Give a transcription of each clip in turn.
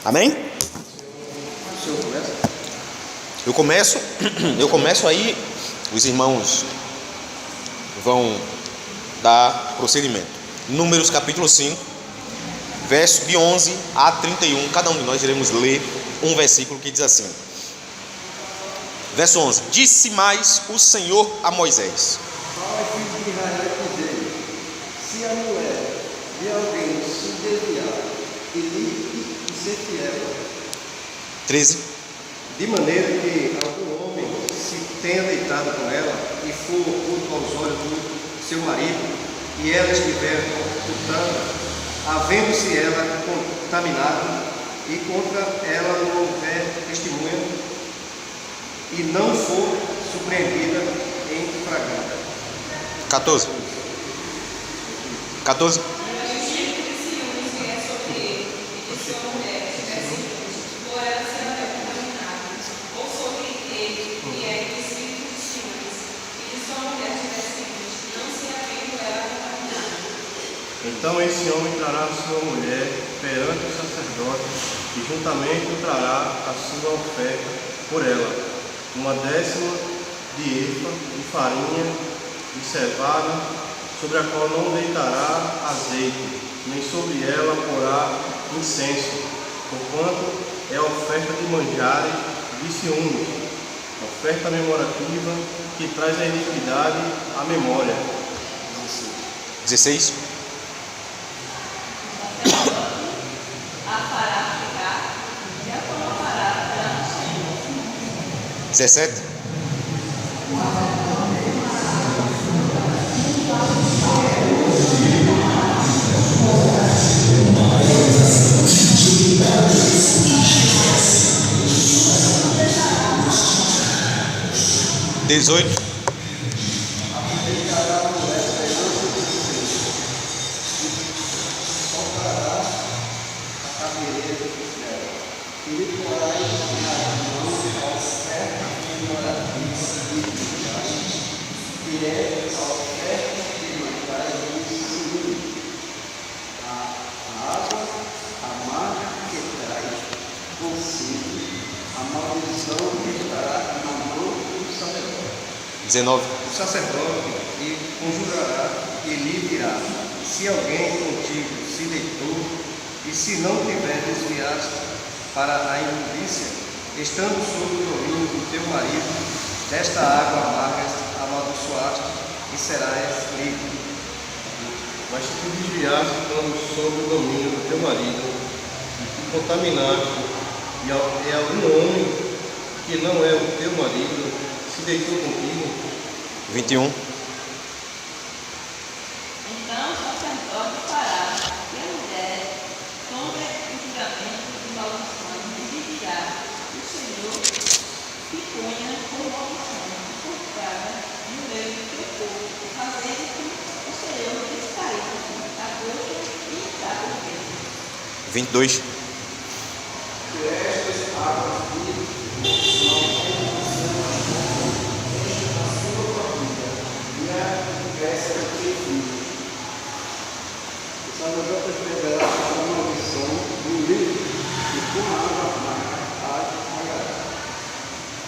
Amém? Eu começo aí, os irmãos vão dar procedimento. Números capítulo 5, verso de 11 a 31. Cada um de nós iremos ler um versículo que diz assim. Verso 11: Disse mais o Senhor a Moisés: Fala, filho de Israel, dizendo: se a mulher de alguém se desviar e ser fiel, 13. de maneira que algum homem se tenha deitado com ela e for oculto aos olhos do seu marido, e ela estiver ocultando, havendo-se ela contaminada, e contra ela não houver testemunha, e não for surpreendida em flagrante. 14. Então esse homem trará sua mulher perante o sacerdote e juntamente trará a sua oferta por ela, 1/10 de efa de farinha de cevada, sobre a qual não deitará azeite, nem sobre ela porá incenso, porquanto é a oferta de manjares de ciúmes, oferta memorativa que traz a iniquidade à memória. 16. A fará ficar e a colocará perante o Senhor. 17. Dezoito. O sacerdote e conjurará e lhe dirá: se alguém contigo se deitou e se não tiver desviado para a imundícia, estando sob o domínio do teu marido, desta água amarga amaldiçoaste e serás livre. Mas se tu desviaste estando sob o domínio do teu marido, e te contaminaste, e algum homem que não é o teu marido se deitou contigo, 21. Então o sacerdote fará que a mulher tome o juramento de maldição e dirá: o Senhor te ponha por maldição cortada no meio do teu povo, fazendo que o Senhor descaísse a boca e está por dentro. 22. O sacerdote escreverá a maldição no livro e com a água amarga a apagará.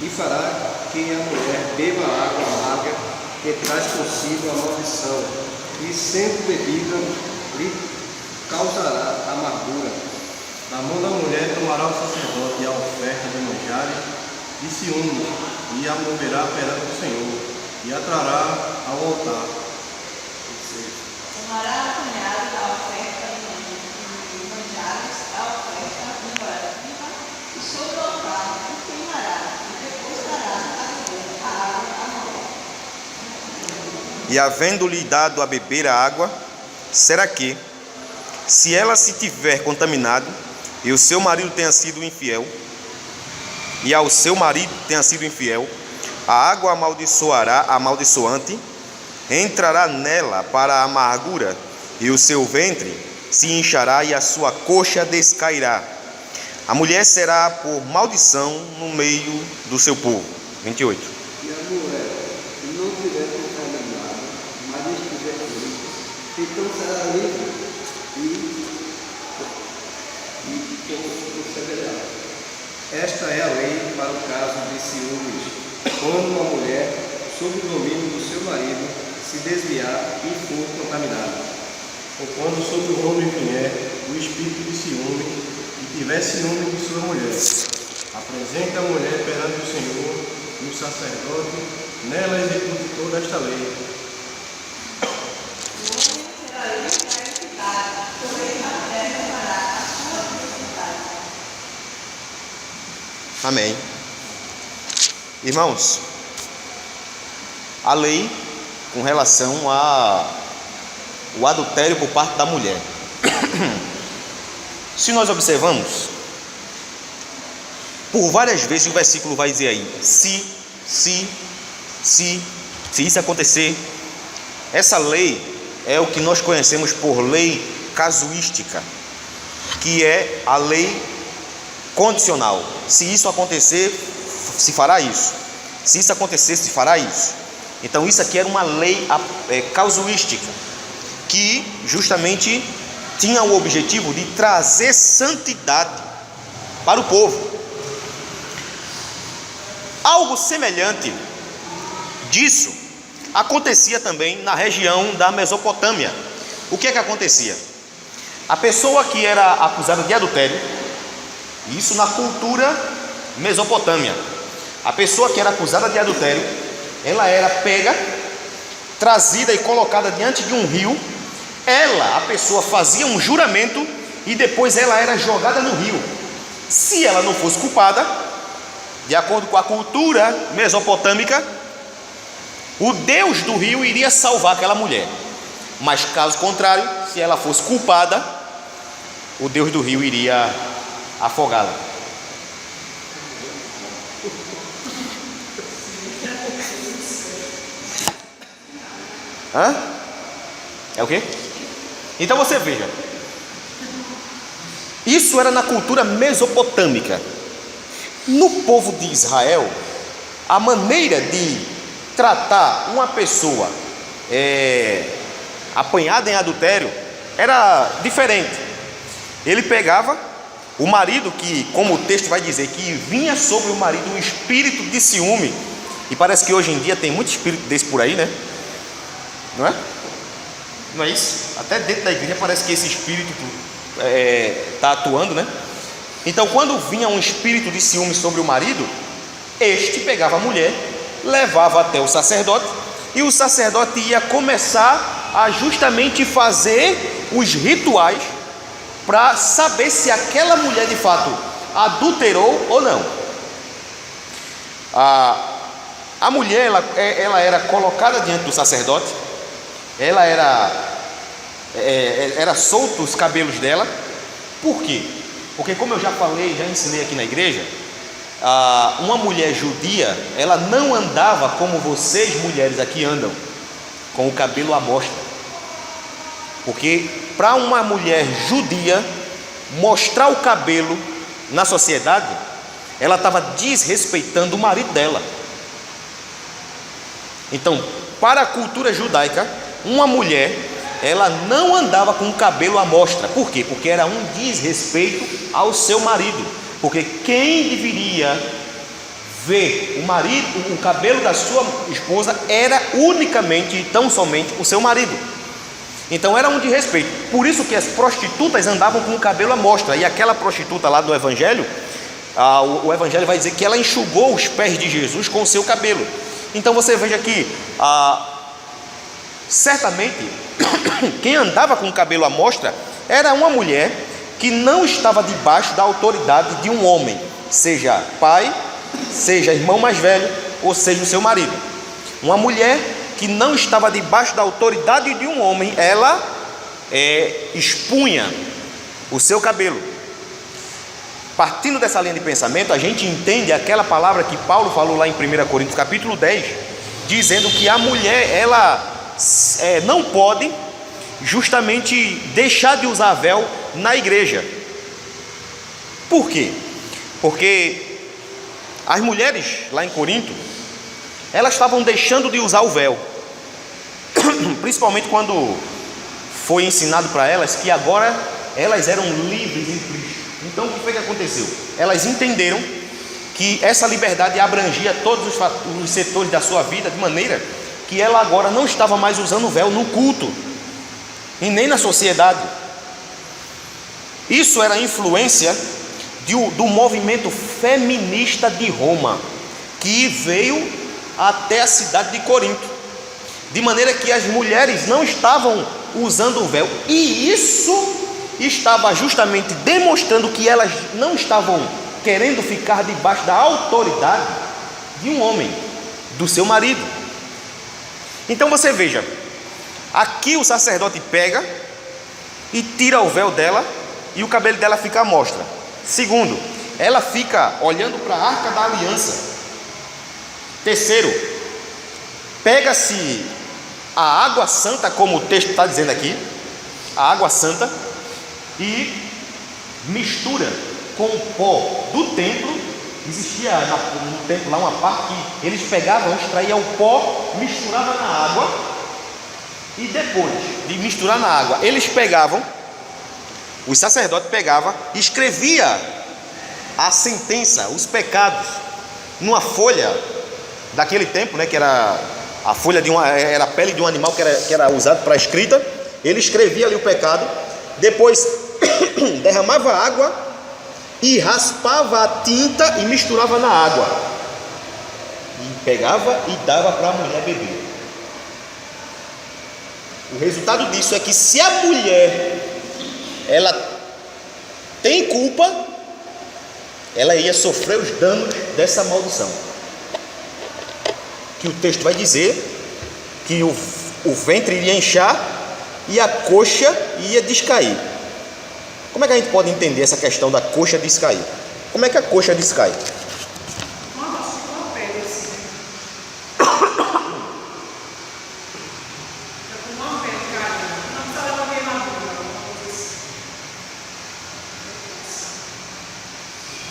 E fará que a mulher beba a água amarga que traz consigo a maldição, e sendo bebida lhe causará amargura. da mão da mulher tomará o sacerdote a oferta de manjares de ciúmes, e a moverá perante o Senhor, e a trará ao altar. Tomará a cunhada da oferta de manjares, a oferta memorativa, e sobre o altar o queimará, e depois dará a beber a água à mulher. E havendo-lhe dado a beber a água, será que, se ela se tiver contaminado, e o seu marido tenha sido infiel, e ao seu marido tenha sido infiel, a água amaldiçoante entrará nela para a amargura, e o seu ventre se inchará e a sua coxa descairá. A mulher será por maldição no meio do seu povo. 28. E a mulher, se não tiver contaminada, mas estiver limpa, então será livre e Esta é a lei para o caso de ciúmes, quando uma mulher, sob o domínio do seu marido, se desviar e for contaminada. Ou quando sobre o homem vier o espírito de ciúme e tiver ciúme de sua mulher, apresente a mulher perante o Senhor e o sacerdote nela execute toda esta lei. O homem será livre da iniquidade, porém a mulher levará a sua iniquidade. Amém. Irmãos, a lei com relação ao adultério por parte da mulher. Se nós observamos, por várias vezes o versículo vai dizer aí, se isso acontecer. Essa lei é o que nós conhecemos por lei casuística, que é a lei condicional. Se isso acontecer, se fará isso. Se isso acontecer, se fará isso. Então isso aqui era uma lei casuística, que justamente tinha o objetivo de trazer santidade para o povo. Algo semelhante disso acontecia também na região da Mesopotâmia. O que é que acontecia? A pessoa que era acusada de adultério, isso na cultura mesopotâmia, a pessoa que era acusada de adultério, ela era pega, trazida e colocada diante de um rio. A pessoa fazia um juramento e depois ela era jogada no rio. Se ela não fosse culpada, de acordo com a cultura mesopotâmica, o deus do rio iria salvar aquela mulher. Mas caso contrário, se ela fosse culpada, o deus do rio iria afogá-la. É o quê? Então você veja, isso era na cultura mesopotâmica. No povo de Israel, a maneira de tratar uma pessoa apanhada em adultério era diferente. Ele pegava o marido, que, como o texto vai dizer, que vinha sobre o marido um espírito de ciúme, e parece que hoje em dia tem muito espírito desse por aí, né? Não é? Não é isso? Até dentro da igreja parece que esse espírito está atuando, né? Então, quando vinha um espírito de ciúme sobre o marido, este pegava a mulher, levava até o sacerdote, e o sacerdote ia começar a justamente fazer os rituais para saber se aquela mulher de fato adulterou ou não. A mulher ela era colocada diante do sacerdote, ela era solto os cabelos dela. Por quê? Porque, como eu já falei, já ensinei aqui na igreja, uma mulher judia, ela não andava como vocês mulheres aqui andam, com o cabelo à mostra. Porque para uma mulher judia mostrar o cabelo na sociedade, ela estava desrespeitando o marido dela. Então, para a cultura judaica, uma mulher, ela não andava com o cabelo à mostra. Por quê? Porque era um desrespeito ao seu marido. Porque quem deveria ver o marido, o cabelo da sua esposa, era unicamente e tão somente o seu marido. Então era um desrespeito. Por isso que as prostitutas andavam com o cabelo à mostra. E aquela prostituta lá do Evangelho, o Evangelho vai dizer que ela enxugou os pés de Jesus com o seu cabelo. Então você veja que certamente quem andava com o cabelo à mostra era uma mulher que não estava debaixo da autoridade de um homem, seja pai, seja irmão mais velho, ou seja o seu marido. Uma mulher que não estava debaixo da autoridade de um homem, ela expunha o seu cabelo. Partindo dessa linha de pensamento, a gente entende aquela palavra que Paulo falou lá em 1 Coríntios capítulo 10, dizendo que a mulher, ela não pode justamente deixar de usar véu na igreja. Por quê? Porque as mulheres lá em Corinto, elas estavam deixando de usar o véu, principalmente quando foi ensinado para elas que agora elas eram livres em Cristo. Então o que foi que aconteceu? Elas entenderam que essa liberdade abrangia todos os setores da sua vida, de maneira que ela agora não estava mais usando o véu no culto e nem na sociedade. Isso era influência do movimento feminista de Roma, que veio até a cidade de Corinto, de maneira que as mulheres não estavam usando o véu, e isso estava justamente demonstrando que elas não estavam querendo ficar debaixo da autoridade de um homem, do seu marido. Então você veja, aqui o sacerdote pega e tira o véu dela e o cabelo dela fica à mostra. Segundo, ela fica olhando para a Arca da Aliança. Terceiro, pega-se a água santa, como o texto está dizendo aqui, a água santa, e mistura com o pó do templo. Existia no templo lá uma parte que eles pegavam, extraíam o pó, misturavam na água, e depois de misturar na água, eles pegavam, os sacerdotes pegavam, escrevia a sentença, os pecados, numa folha daquele tempo, né, que era a folha era a pele de um animal que era usado para a escrita. Ele escrevia ali o pecado, depois derramava água e raspava a tinta e misturava na água, e pegava e dava para a mulher beber. O resultado disso é que, se a mulher ela tem culpa, ela ia sofrer os danos dessa maldição, que o texto vai dizer que o ventre iria inchar e a coxa ia descair. Como é que a gente pode entender essa questão da coxa descair? Como é que a coxa descai?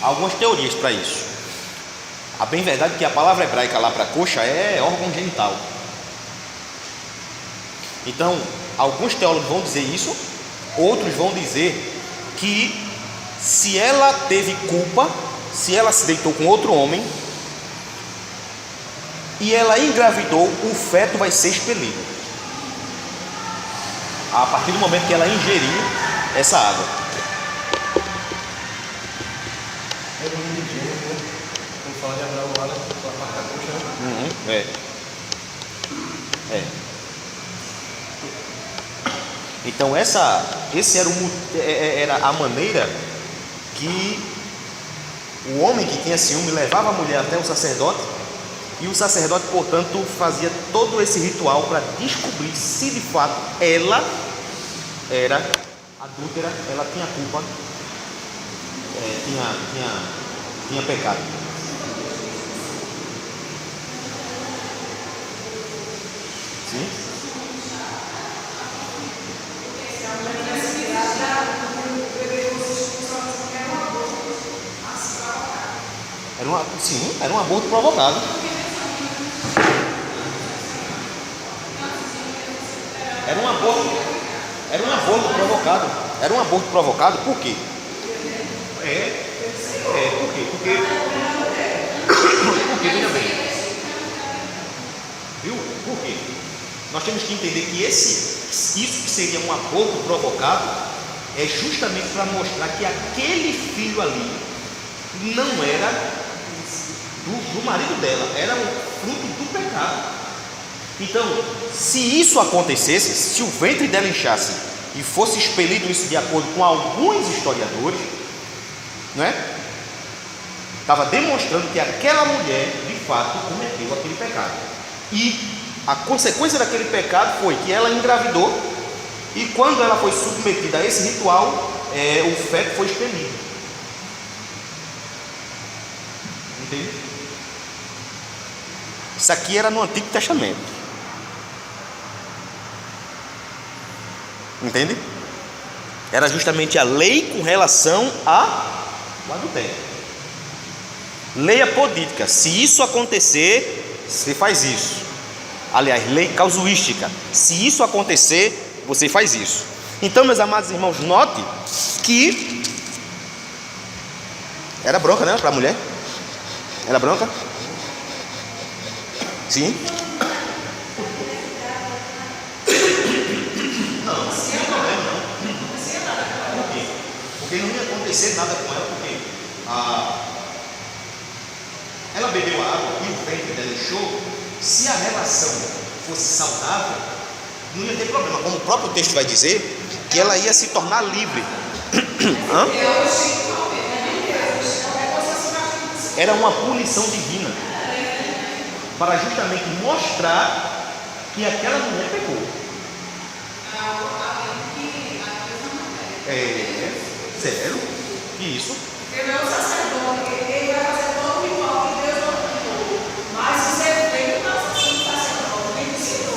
Há algumas teorias para isso. A bem verdade é que a palavra hebraica lá para coxa é órgão genital. Então, alguns teólogos vão dizer isso, outros vão dizer que, se ela teve culpa, se ela se deitou com outro homem e ela engravidou, o feto vai ser expelido a partir do momento que ela ingeriu essa água. Vamos falar de Abraão lá, né? Pela parte da coxa, né? Então esse era a maneira que o homem que tinha ciúme levava a mulher até o sacerdote, e o sacerdote, portanto, fazia todo esse ritual para descobrir se de fato ela era adúltera, ela tinha culpa, tinha pecado. Sim? Era um aborto provocado. Era um aborto provocado. Era um aborto provocado, por quê? Por quê? Porque, veja bem. Viu? Por quê? Nós temos que entender que isso que seria um aborto provocado é justamente para mostrar que aquele filho ali não era do marido dela, era o fruto do pecado. Então, se isso acontecesse, se o ventre dela inchasse e fosse expelido isso de acordo com alguns historiadores, né, estava demonstrando que aquela mulher de fato cometeu aquele pecado, e a consequência daquele pecado foi que ela engravidou, e quando ela foi submetida a esse ritual, o feto foi expelido. Entende? Isso aqui era no Antigo Testamento. Entende? Era justamente a lei com relação ao adultério. Lei apodítica. Se isso acontecer, você faz isso. Aliás, lei casuística. Se isso acontecer, você faz isso. Então, meus amados irmãos, note que Era bronca, né? Para a mulher? Era bronca? Sim. Não, não tinha problema não. Por quê? Porque não ia acontecer nada com ela, porque ela bebeu a água e o ventre dela inchou. Se a relação fosse saudável, não ia ter problema. Como o próprio texto vai dizer, que ela ia se tornar livre. Hã? Era uma punição divina para justamente mostrar que aquela mulher pecou. Sério? Que isso? Ele é o sacerdote, ele vai fazer todo o ritual que Deus ordenou. Mas isso é feito na função do sacerdote, vem do Senhor.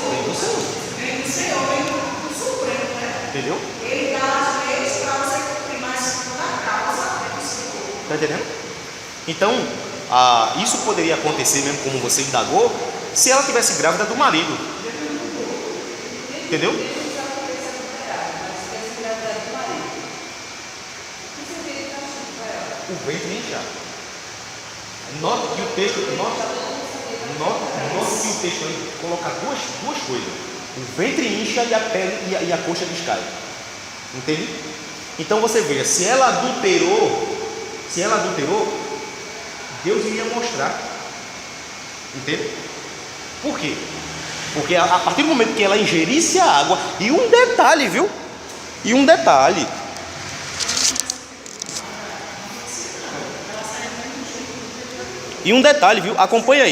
Vem do Senhor, vem do Supremo, né? Entendeu? Ele dá as leis para você cumprir, mas na causa é do Senhor. Está entendendo? Então, isso poderia acontecer mesmo, como você indagou, se ela tivesse grávida do marido. Entendeu? O ventre inchar. Nota que o texto aí coloca duas coisas. O ventre incha e a pele e a coxa descai. Entende? Então você veja, se ela adulterou, Deus iria mostrar. Entende? Por quê? Porque a partir do momento que ela ingerisse a água, e um detalhe, viu? Acompanha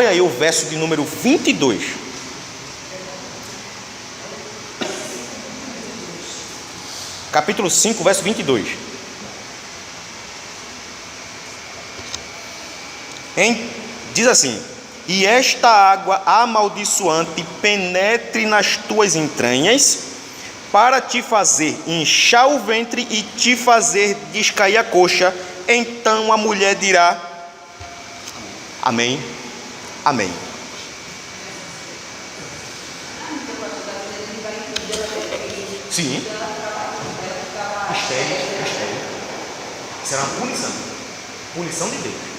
aí o verso de número 22. Capítulo 5, verso 22. Diz assim: e esta água amaldiçoante penetre nas tuas entranhas, para te fazer inchar o ventre e te fazer descair a coxa. Então a mulher dirá: amém, amém. Sim. Estéril. Será uma punição de Deus.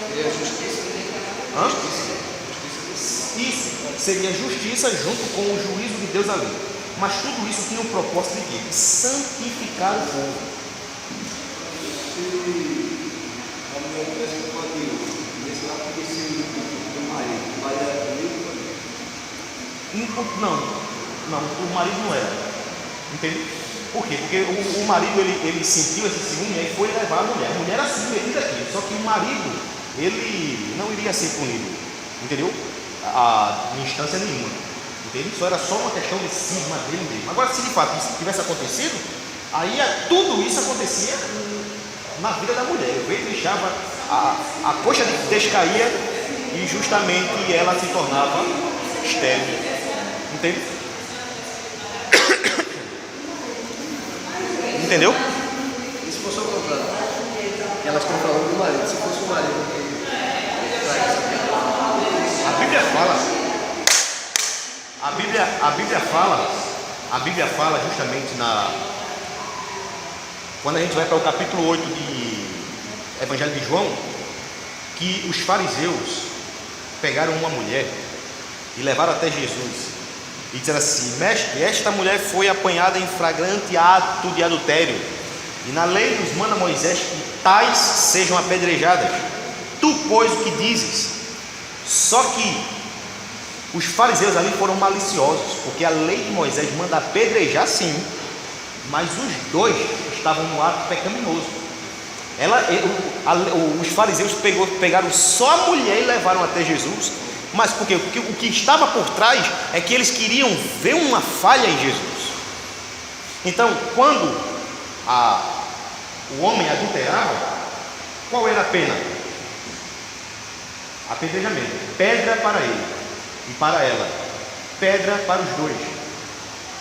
Seria justiça. Hã? Isso seria justiça junto com o juízo de Deus ali. Mas tudo isso tinha o propósito de quê? Santificar o povo. A mulher pensa que pode nesse lado conhecer do marido, mas é comigo. Não, o marido não era. Entende? Por quê? Porque o marido ele sentiu esse ciúme e aí foi levar a mulher. A mulher era submetida aqui, só que o marido ele não iria ser punido. Entendeu? Em instância nenhuma. Entende? Só era só uma questão de cisma dele mesmo. Agora, se de fato isso tivesse acontecido, aí tudo isso acontecia na vida da mulher. O ventre inchava, a coxa descaía e justamente ela se tornava estéril. Entende? Entendeu? E se fosse ao contrário? Elas estão falando do marido. Se fosse o marido que traz A Bíblia fala justamente quando a gente vai para o capítulo 8 de Evangelho de João, que os fariseus pegaram uma mulher e levaram até Jesus e disseram assim: mestre, esta mulher foi apanhada em flagrante ato de adultério, e na lei nos manda Moisés que tais sejam apedrejadas. Tu, pois, o que dizes? Só que os fariseus ali foram maliciosos, porque a lei de Moisés manda apedrejar sim, mas os dois estavam no ato pecaminoso. Os fariseus pegaram só a mulher e levaram até Jesus. Mas porque o que estava por trás é que eles queriam ver uma falha em Jesus. Então, quando o homem adulterava, qual era a pena? Apedrejamento. Pedra para ele e para ela. Pedra para os dois.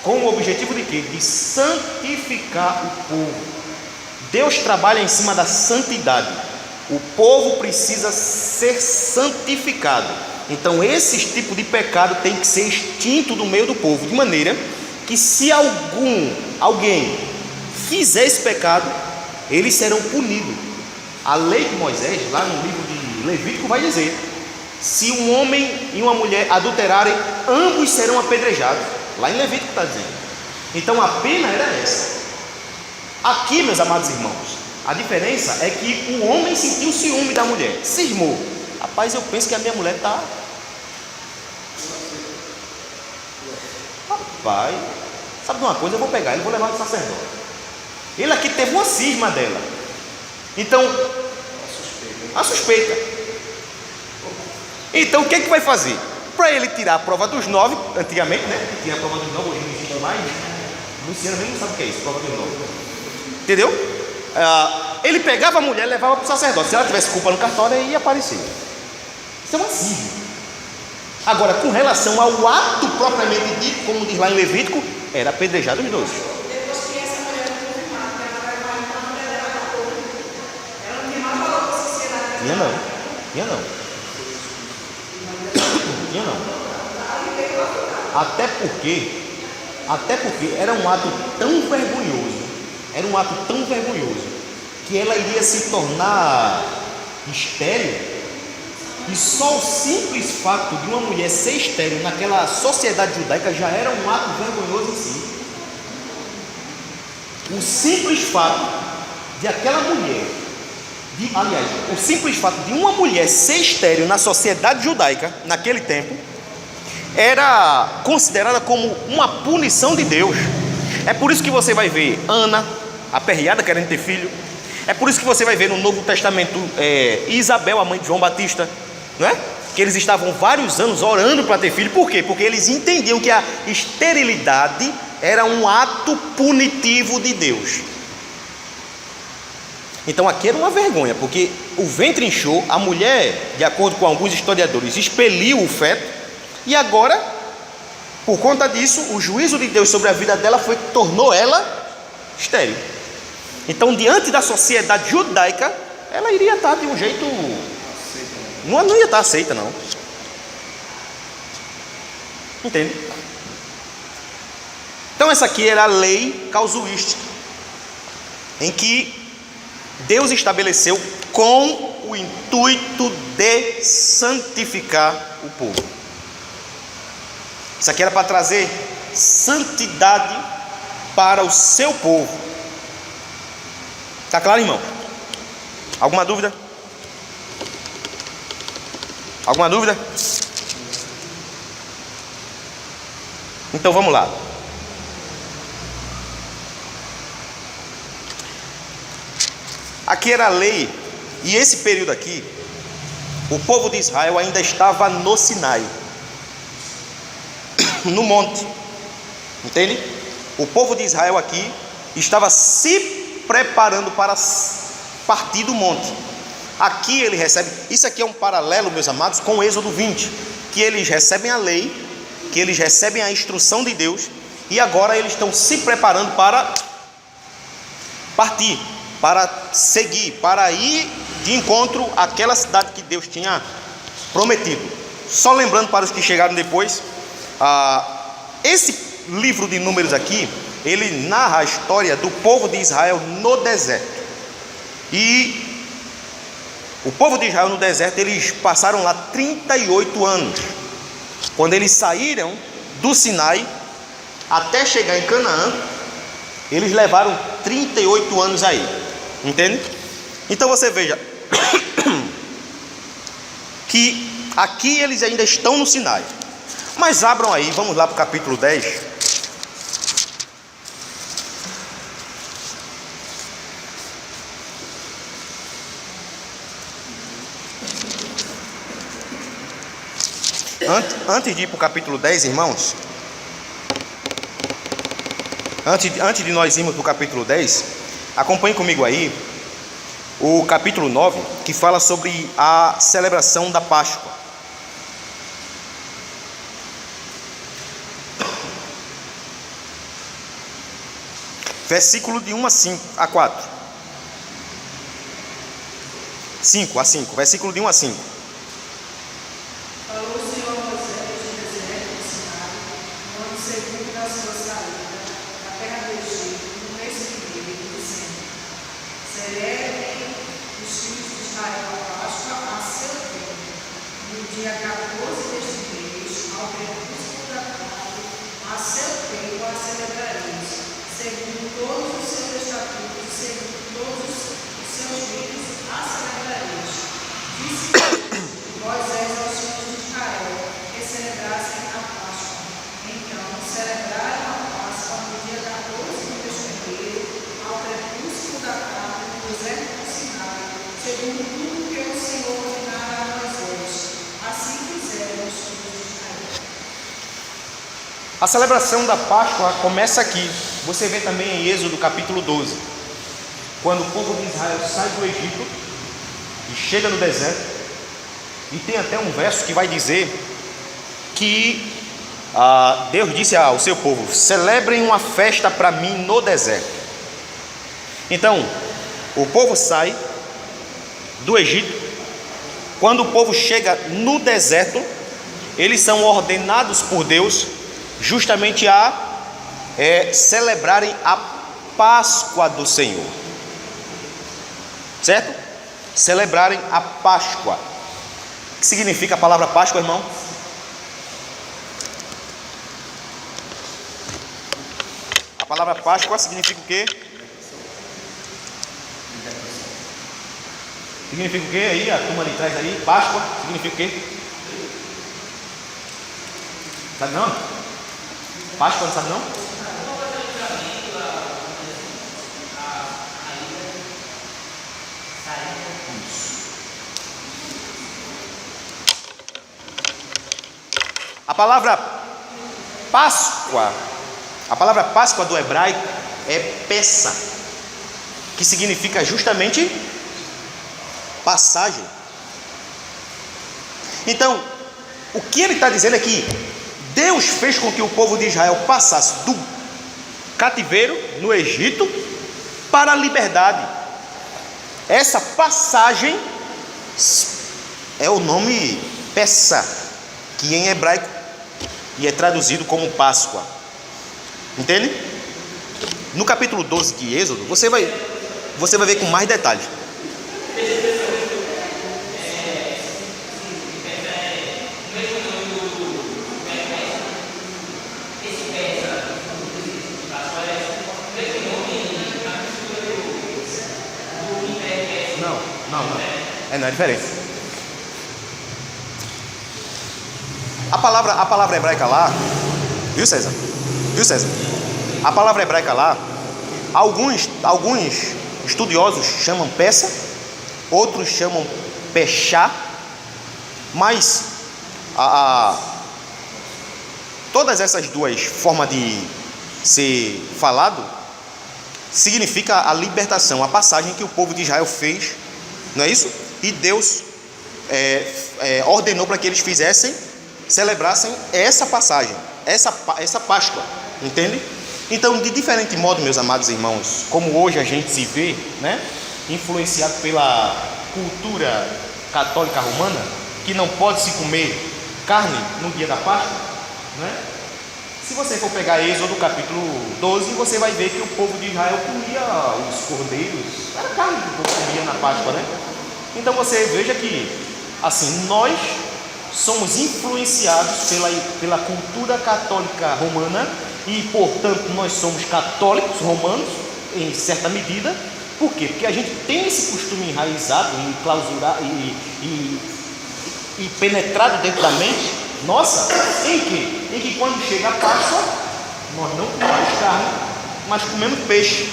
Com o objetivo de quê? De santificar o povo. Deus trabalha em cima da santidade. O povo precisa ser santificado. Então esses tipos de pecado tem que ser extinto do meio do povo, de maneira que se alguém fizer esse pecado, eles serão punidos. A lei de Moisés, lá no livro de Levítico, vai dizer: se um homem e uma mulher adulterarem, ambos serão apedrejados. Lá em Levítico está dizendo. Então a pena era essa. Aqui, meus amados irmãos, a diferença é que o homem sentiu ciúme da mulher, cismou. Rapaz, eu penso que a minha mulher está... Rapaz, sabe de uma coisa? Eu vou pegar ele e vou levar no sacerdote. Ele aqui teve uma cisma dela. Então, a suspeita. Então o que é que vai fazer? Para ele tirar a prova dos 9, antigamente, né? Tinha a prova dos 9, hoje não existe mais. Luciano mesmo não sabe o que é isso, prova dos 9. Entendeu? Ele pegava a mulher e levava para o sacerdote. Se ela tivesse culpa no cartório, aí ia aparecer. Isso é uma cisma. Agora, com relação ao ato propriamente dito, como diz lá em Levítico, era apedrejado os dois. Depois que essa mulher foi confirmada, que ela vai falar, então a mulher dela acabou. Ela não tem mais valor para a sociedade. Tinha não. Tinha não. Tinha não. Até porque era um ato tão vergonhoso, que ela iria se tornar estéril, e só o simples fato de uma mulher ser estéril naquela sociedade judaica já era um ato vergonhoso em si. O simples fato de aquela mulher, o simples fato de uma mulher ser estéril na sociedade judaica, naquele tempo, era considerada como uma punição de Deus. É por isso que você vai ver Ana, aperreada, querendo ter filho. É por isso que você vai ver no Novo Testamento Isabel, a mãe de João Batista, não é? Que eles estavam vários anos orando para ter filho. Por quê? Porque eles entendiam que a esterilidade era um ato punitivo de Deus. Então aqui era uma vergonha, porque o ventre inchou, a mulher, de acordo com alguns historiadores, expeliu o feto, e agora, por conta disso, o juízo de Deus sobre a vida dela foi que tornou ela estéril. Então, diante da sociedade judaica, ela iria estar de um jeito... Não ia estar aceita, não. Entende? Então, essa aqui era a lei casuística, em que Deus estabeleceu com o intuito de santificar o povo. Isso aqui era para trazer santidade para o seu povo. Está claro, irmão? Alguma dúvida? Alguma dúvida? Então vamos lá. Aqui era a lei, e esse período aqui, o povo de Israel ainda estava no Sinai, no monte, entende? O povo de Israel aqui estava se preparando para partir do monte. Aqui ele recebe, isso aqui é um paralelo, meus amados, com o Êxodo 20, que eles recebem a lei, que eles recebem a instrução de Deus, e agora eles estão se preparando para partir, para seguir, para ir de encontro àquela cidade que Deus tinha prometido. Só lembrando para os que chegaram depois, esse livro de Números aqui, ele narra a história do povo de Israel no deserto. E o povo de Israel no deserto, eles passaram lá 38 anos. Quando eles saíram do Sinai até chegar em Canaã, eles levaram 38 anos aí, entende? Então você veja que aqui eles ainda estão no Sinai. Mas abram aí, vamos lá para o capítulo 10. Antes de ir para o capítulo 10, irmãos, antes de nós irmos para o capítulo 10, acompanhe comigo aí o capítulo 9, que fala sobre a celebração da Páscoa. Versículo de 1 a 4. 5 a 5, versículo de 1 a 5. Falou o Senhor a Moisés no deserto do Sinai, onde segundo das suas saídas, dia 14 deste mês, ao crepúsculo da tarde, a seu tempo a celebrareis, segundo todos os seus estatutos, segundo todos os seus ritos, a celebrareis. Disse Moisés aos filhos de Israel que celebrassem a Páscoa. Então celebraram a Páscoa no dia 14 do mês primeiro, ao crepúsculo da tarde, no deserto do Sinai, segundo tudo que o Senhor ordenara a Moisés. Assim fizeram os filhos de Israel. A celebração da Páscoa começa aqui. Você vê também em Êxodo capítulo 12, quando o povo de Israel sai do Egito e chega no deserto, e tem até um verso que vai dizer que Deus disse ao seu povo: celebrem uma festa para mim no deserto. Então, o povo sai do Egito. Quando o povo chega no deserto, eles são ordenados por Deus justamente a celebrarem a Páscoa do Senhor, certo? Celebrarem a Páscoa. O que significa a palavra Páscoa, irmão? A palavra Páscoa significa o quê? Significa o quê aí? A turma ali atrás aí, Páscoa, significa o quê? Sabe não? Páscoa não sabe não? A palavra Páscoa, do hebraico é Pessa, que significa justamente passagem. Então, o que ele está dizendo é que Deus fez com que o povo de Israel passasse do cativeiro no Egito para a liberdade. Essa passagem é o nome Pessa, que em hebraico e é traduzido como Páscoa. Entende? No capítulo 12 de Êxodo, você vai ver com mais detalhes. Não é diferente. A palavra hebraica lá, viu César? A palavra hebraica lá, alguns estudiosos chamam peça, outros chamam pechá, mas todas essas duas formas de ser falado significa a libertação, a passagem que o povo de Israel fez, não é isso? E Deus ordenou para que eles celebrassem essa passagem, essa Páscoa, entende? Então, de diferente modo, meus amados irmãos, como hoje a gente se vê, né, influenciado pela cultura católica romana, que não pode se comer carne no dia da Páscoa, né? Se você for pegar Êxodo capítulo 12, você vai ver que o povo de Israel comia os cordeiros, era carne que o povo comia na Páscoa, né? Então você veja que, assim, nós somos influenciados pela cultura católica romana e, portanto, nós somos católicos romanos, em certa medida. Por quê? Porque a gente tem esse costume enraizado e clausurado e penetrado dentro da mente nossa, em que quando chega a Páscoa, nós não comemos carne, mas comemos peixe.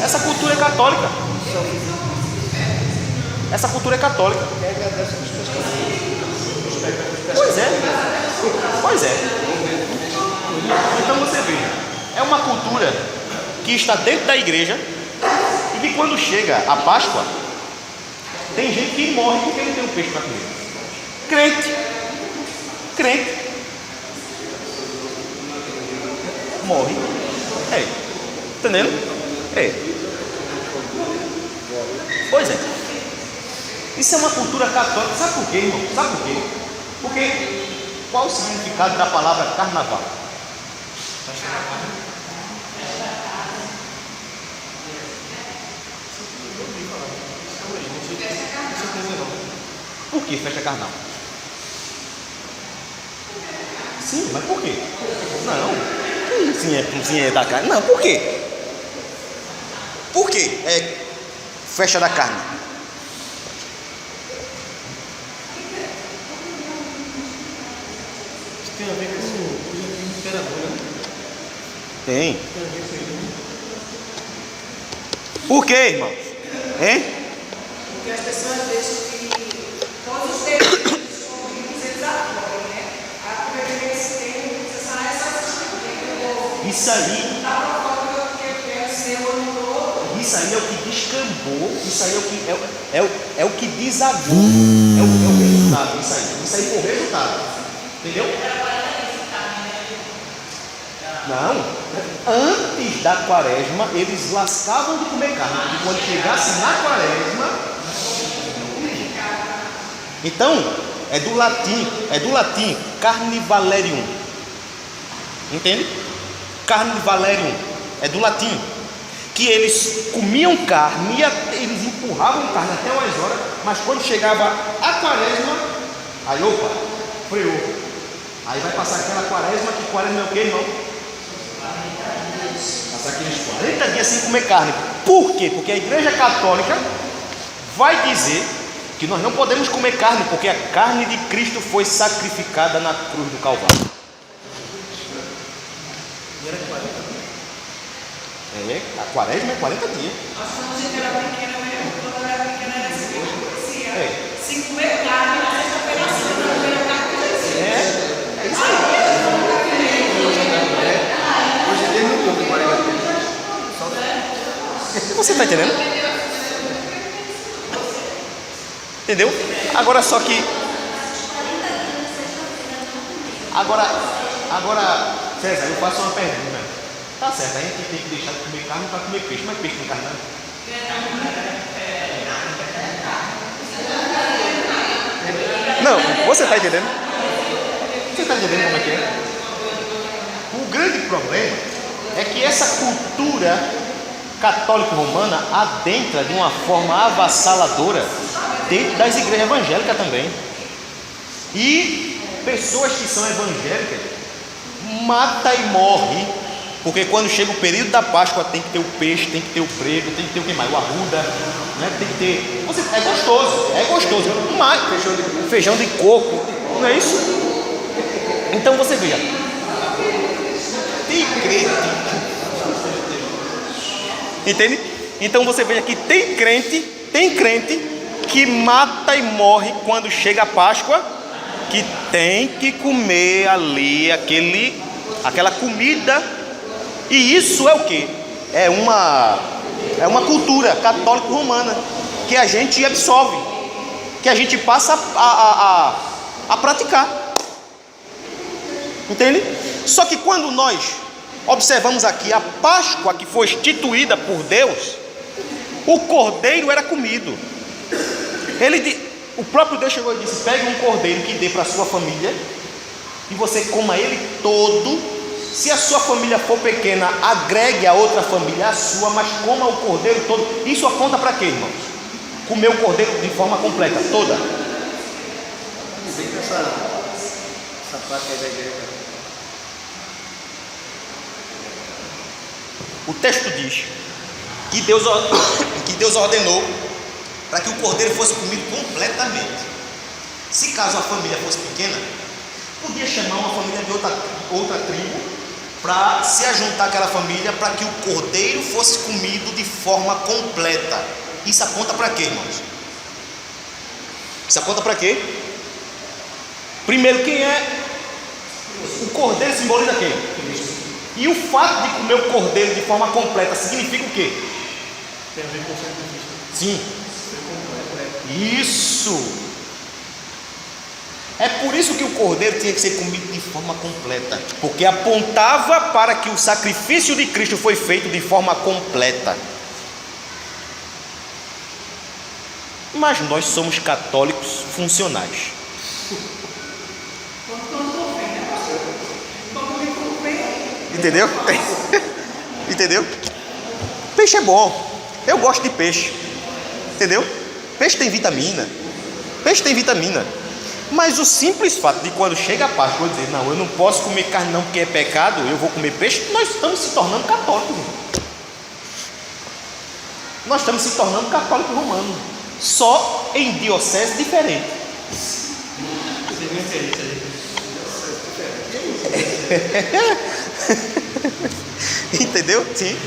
Essa cultura é católica. Essa cultura é católica. Pois é. Então você vê, é uma cultura que está dentro da igreja e que quando chega a Páscoa, tem gente que morre porque não tem um peixe para comer. Crente. Morre. Entendendo? Pois é. Isso é uma cultura católica. Sabe por quê, irmão? Sabe por quê? Porque qual o significado da palavra carnaval? Por que festa carnal? Sim, mas por quê? Não. Sim, é da carne. Não, por quê? Por quê? É festa da carne. Tem a ver com o imperador, né? Tem. Por quê, irmãos? Hein? Porque as pessoas deixam que todos os deuses escolhidos eles apoiam, né? A primeira esse tempo, você sai essa disciplina. Isso aí. Da forma que eu quero ser o ano todo. Isso aí é o que descambou. Isso aí é o que desagou. É o resultado. Isso aí foi o resultado. Entendeu? Não. Antes da quaresma, eles lascavam de comer carne. E quando chegasse na quaresma, então, é do latim carnivalerium. Entende? Carnivalerium é do latim. Que eles comiam carne, eles empurravam carne até umas horas, mas quando chegava a quaresma, aí opa, freou. Aí vai passar aquela quaresma, que quaresma é o que, irmão? Passar aqueles 40 dias sem comer carne. Por quê? Porque a Igreja Católica vai dizer que nós não podemos comer carne, porque a carne de Cristo foi sacrificada na cruz do Calvário. E era 40. A quaresma é 40 dias. Nós fomos em era pequena, quando eu era pequena, era assim que acontecia. É. Se comer carne, na sexta-feira santa, não comer carne, não existia. É isso aí. Hoje em dia não come 40 dias. Você está entendendo? Entendeu? Agora só que. Agora, César, eu faço uma pergunta. Tá certo, a gente tem que deixar de comer carne para comer peixe, mas peixe não carne não. Não, você está entendendo? Você está entendendo como é que é? O grande problema é que essa cultura católico-romana adentra de uma forma avassaladora dentro das igrejas evangélicas também. E pessoas que são evangélicas mata e morre, porque quando chega o período da Páscoa tem que ter o peixe, tem que ter o prego, tem que ter o que mais? O arruda, né? Tem que ter. É gostoso, mas feijão de coco, não é isso? Então você veja, tem crente, entende? Então você veja que tem crente que mata e morre quando chega a Páscoa, que tem que comer ali aquela comida. E isso é o que? É uma cultura católico-romana que a gente absorve, que a gente passa a praticar. Entende? Só que quando nós observamos aqui a Páscoa que foi instituída por Deus, o cordeiro era comido. O próprio Deus chegou e disse: pegue um cordeiro que dê para a sua família e você coma ele todo. Se a sua família for pequena, agregue a outra família à sua, mas coma o cordeiro todo. Isso aponta para quê, irmãos? Comer o cordeiro de forma completa, toda. Vem com essa prática aí da igreja. O texto diz que Deus ordenou para que o cordeiro fosse comido completamente. Se caso a família fosse pequena, podia chamar uma família de outra tribo para se ajuntar àquela família, para que o cordeiro fosse comido de forma completa. Isso aponta para quê, irmãos? Isso aponta para quê? Primeiro, quem é? O cordeiro simboliza quem? E o fato de comer o cordeiro de forma completa significa o quê? Tem a ver com o sacrifício. Sim. Isso. É por isso que o cordeiro tinha que ser comido de forma completa, porque apontava para que o sacrifício de Cristo foi feito de forma completa. Mas nós somos católicos funcionais. Entendeu? Entendeu? Peixe é bom. Eu gosto de peixe. Entendeu? Peixe tem vitamina. Peixe tem vitamina. Mas o simples fato de quando chega a Páscoa eu dizer, não, eu não posso comer carne não porque é pecado, eu vou comer peixe, nós estamos se tornando católicos. Nós estamos se tornando católico romano, só em diocese diferente. Entendeu? Sim.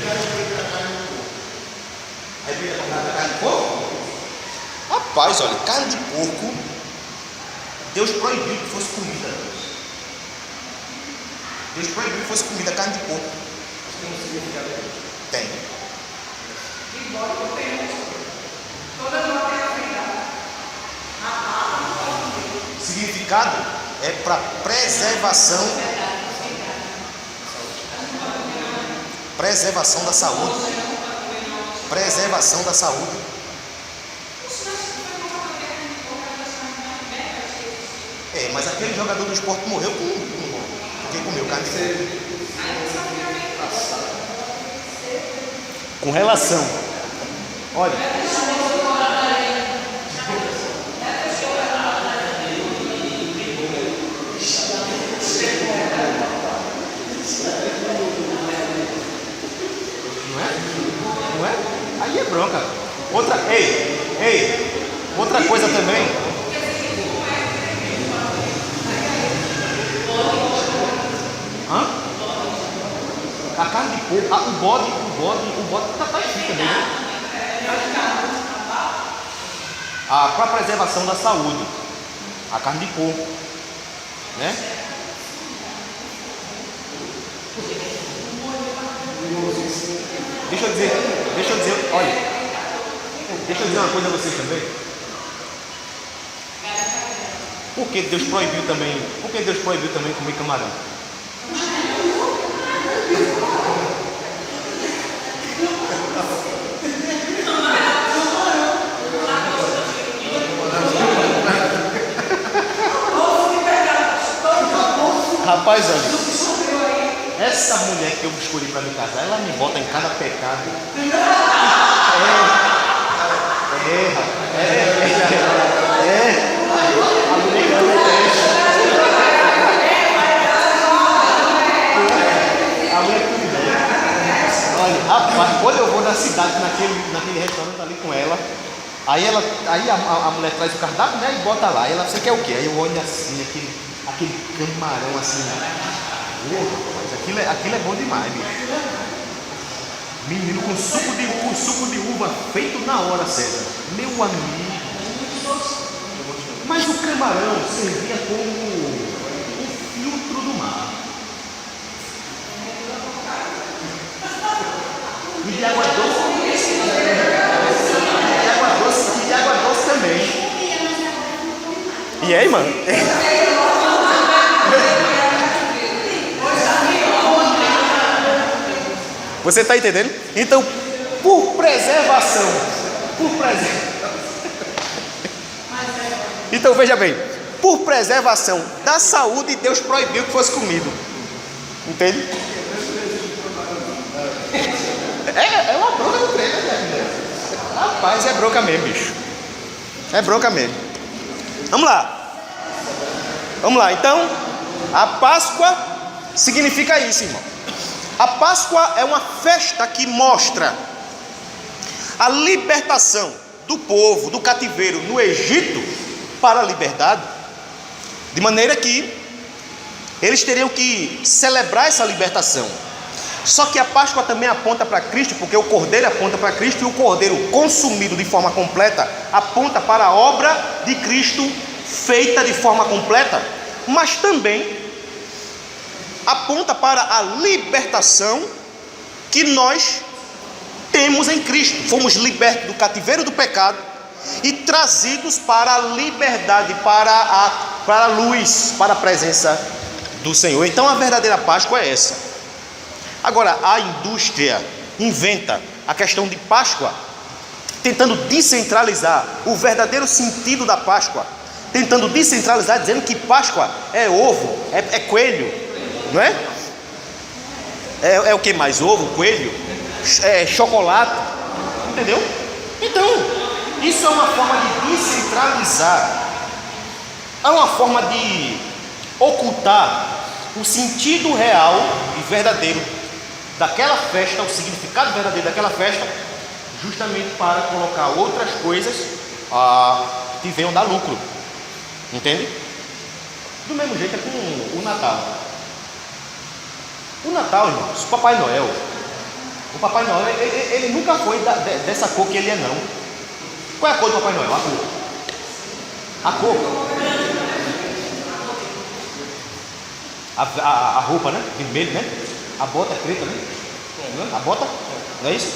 Carne de porco? Rapaz, olha, carne de porco, Deus proibiu que fosse comida. Deus proibiu que fosse comida carne de porco. Tem um significado aí. Tem. Embora eu tenha toda nota é afetada. Significado é para preservação da saúde. Preservação da saúde. Mas aquele jogador do esporte morreu porque comeu carne de porco. Com relação, olha, não é? Aí é bronca. Outra coisa também. A carne de porco, o bode tá escrito também, né? Para preservação da saúde, a carne de porco, né? Deixa eu dizer, olha, deixa eu dizer uma coisa a vocês também. Por que Deus proibiu também comer camarão? Rapaz, olha, essa mulher que eu escolhi para me casar, ela me bota em cada pecado. A mulher que eu detesto. A mulher que eu detesto. Olha, rapaz, quando eu vou na cidade, naquele restaurante ali com ela, aí a mulher traz o cardápio, né, e bota lá. E ela, você quer o quê? Aí eu olho assim, aquele camarão assim, rapaz, aquilo é bom demais, bicho. Menino com suco de uva feito na hora, César. Meu amigo. Mas o camarão servia como um filtro do mar. E de água doce. E de água doce também. E aí, mano? Você está entendendo? Então, por preservação. Então, veja bem. Por preservação da saúde, Deus proibiu que fosse comido. Entende? É uma bronca do treino, né? Rapaz, é bronca mesmo, bicho. É bronca mesmo. Vamos lá. Então, a Páscoa significa isso, irmão. A Páscoa é uma festa que mostra a libertação do povo do cativeiro no Egito para a liberdade, de maneira que eles teriam que celebrar essa libertação. Só que a Páscoa também aponta para Cristo, porque o Cordeiro aponta para Cristo e o Cordeiro consumido de forma completa aponta para a obra de Cristo feita de forma completa, mas também aponta para a libertação que nós temos em Cristo. Fomos libertos do cativeiro do pecado e trazidos para a liberdade, para a luz, para a presença do Senhor. Então a verdadeira Páscoa é essa. Agora, a indústria inventa a questão de Páscoa, tentando descentralizar o verdadeiro sentido da Páscoa, tentando descentralizar, dizendo que Páscoa é ovo, é coelho. Não é? É o que mais? Ovo, coelho, chocolate, entendeu? Então, isso é uma forma de descentralizar É uma forma de ocultar o sentido real e verdadeiro daquela festa, o significado verdadeiro daquela festa, justamente para colocar outras coisas que venham dar lucro. Entende? Do mesmo jeito é com o Natal. O Natal, irmãos, o Papai Noel, ele nunca foi dessa cor que ele é, não. Qual é a cor do Papai Noel? A cor. A roupa, né? Vermelho, né? A bota é preta, né? A bota? Não é isso?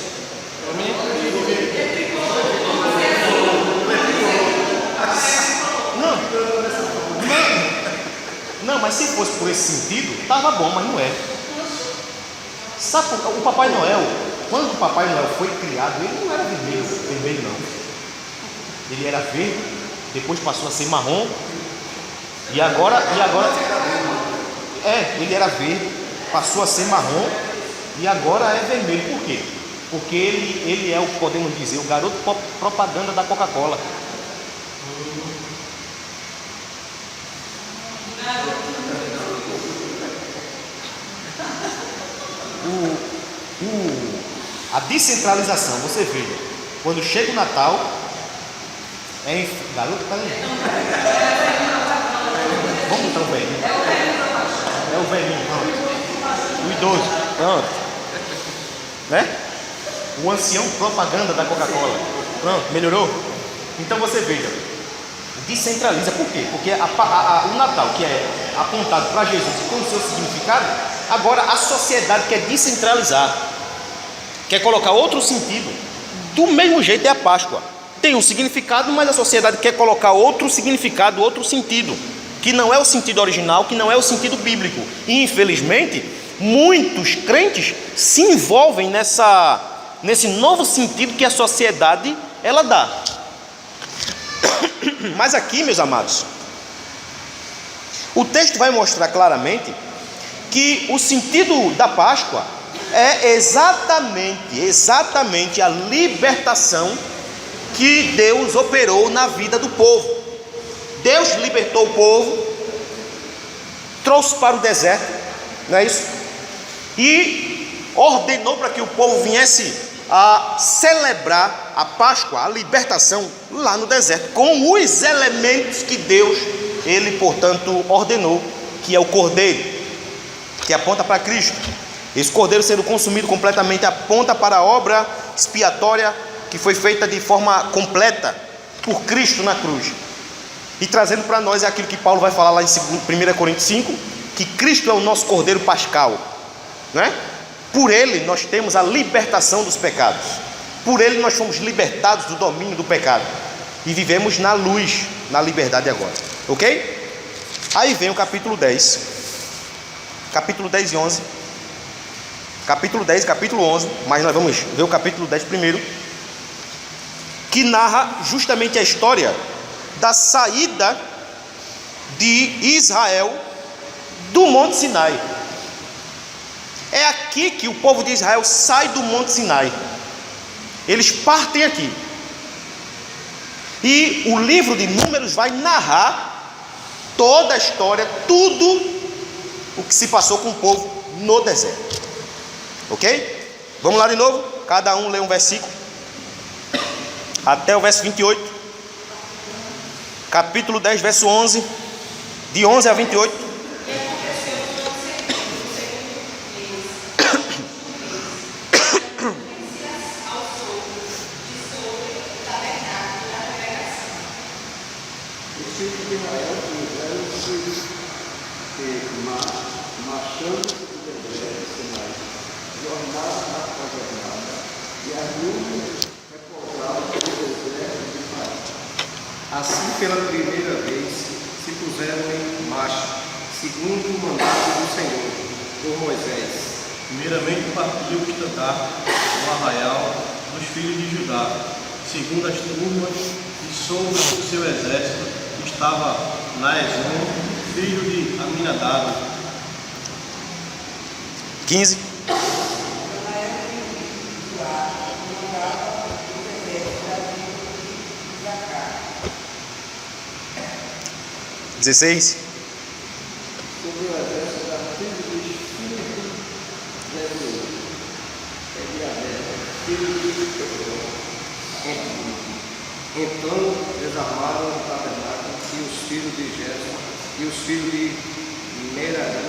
Não, mas se fosse por esse sentido, estava bom, mas não é. Sabe, o Papai Noel, quando o Papai Noel foi criado, ele não era vermelho não. Ele era verde, depois passou a ser marrom, e agora ele era verde, passou a ser marrom, e agora é vermelho. Por quê? Porque ele é, podemos dizer, o garoto propaganda da Coca-Cola. A descentralização, você veja, quando chega o Natal, garoto, tá aí. Vamos botar o velhinho. É o velhinho, pronto. O idoso, pronto. Né? O ancião propaganda da Coca-Cola. Pronto, melhorou? Então você veja, descentraliza. Por quê? Porque o Natal, que é apontado para Jesus com o seu significado, agora a sociedade quer descentralizar, quer colocar outro sentido. Do mesmo jeito é a Páscoa. Tem um significado, mas a sociedade quer colocar outro significado, outro sentido, que não é o sentido original, que não é o sentido bíblico. E infelizmente, muitos crentes se envolvem nesse novo sentido que a sociedade ela dá. Mas aqui, meus amados, o texto vai mostrar claramente que o sentido da Páscoa é exatamente a libertação que Deus operou na vida do povo. Deus libertou o povo, trouxe para o deserto, não é isso? E ordenou para que o povo viesse a celebrar a Páscoa, a libertação, lá no deserto, com os elementos que Deus, ele, portanto, ordenou, que é o cordeiro, que aponta para Cristo. Esse cordeiro sendo consumido completamente aponta para a obra expiatória que foi feita de forma completa por Cristo na cruz. E trazendo para nós é aquilo que Paulo vai falar lá em 1 Coríntios 5, que Cristo é o nosso cordeiro pascal, não é? Por ele nós temos a libertação dos pecados. Por ele nós fomos libertados do domínio do pecado. E vivemos na luz, na liberdade agora. Ok? Aí vem o capítulo 10. Capítulo 10 e 11. Capítulo 10 e capítulo 11. Mas nós vamos ver o capítulo 10 primeiro, que narra justamente a história da saída de Israel do Monte Sinai. É aqui que o povo de Israel sai do Monte Sinai. Eles partem aqui. E o livro de Números vai narrar toda a história, tudo o que se passou com o povo no deserto. Ok? Vamos lá de novo? Cada um lê um versículo até o verso 28. Capítulo 10, verso 11. De 11 a 28. Assim, pela primeira vez, se puseram em marcha, segundo o mandato do Senhor, por Moisés. Primeiramente partiu o estandarte no arraial dos filhos de Judá, segundo as turmas, e sobre o seu exército estava Naezon, filho de Aminadab. 15. 16. Sobre o exército da tribo dos filhos de Zebulon, filho de Então desarmaram o tabernáculo e os filhos de Gerson e os filhos de Merari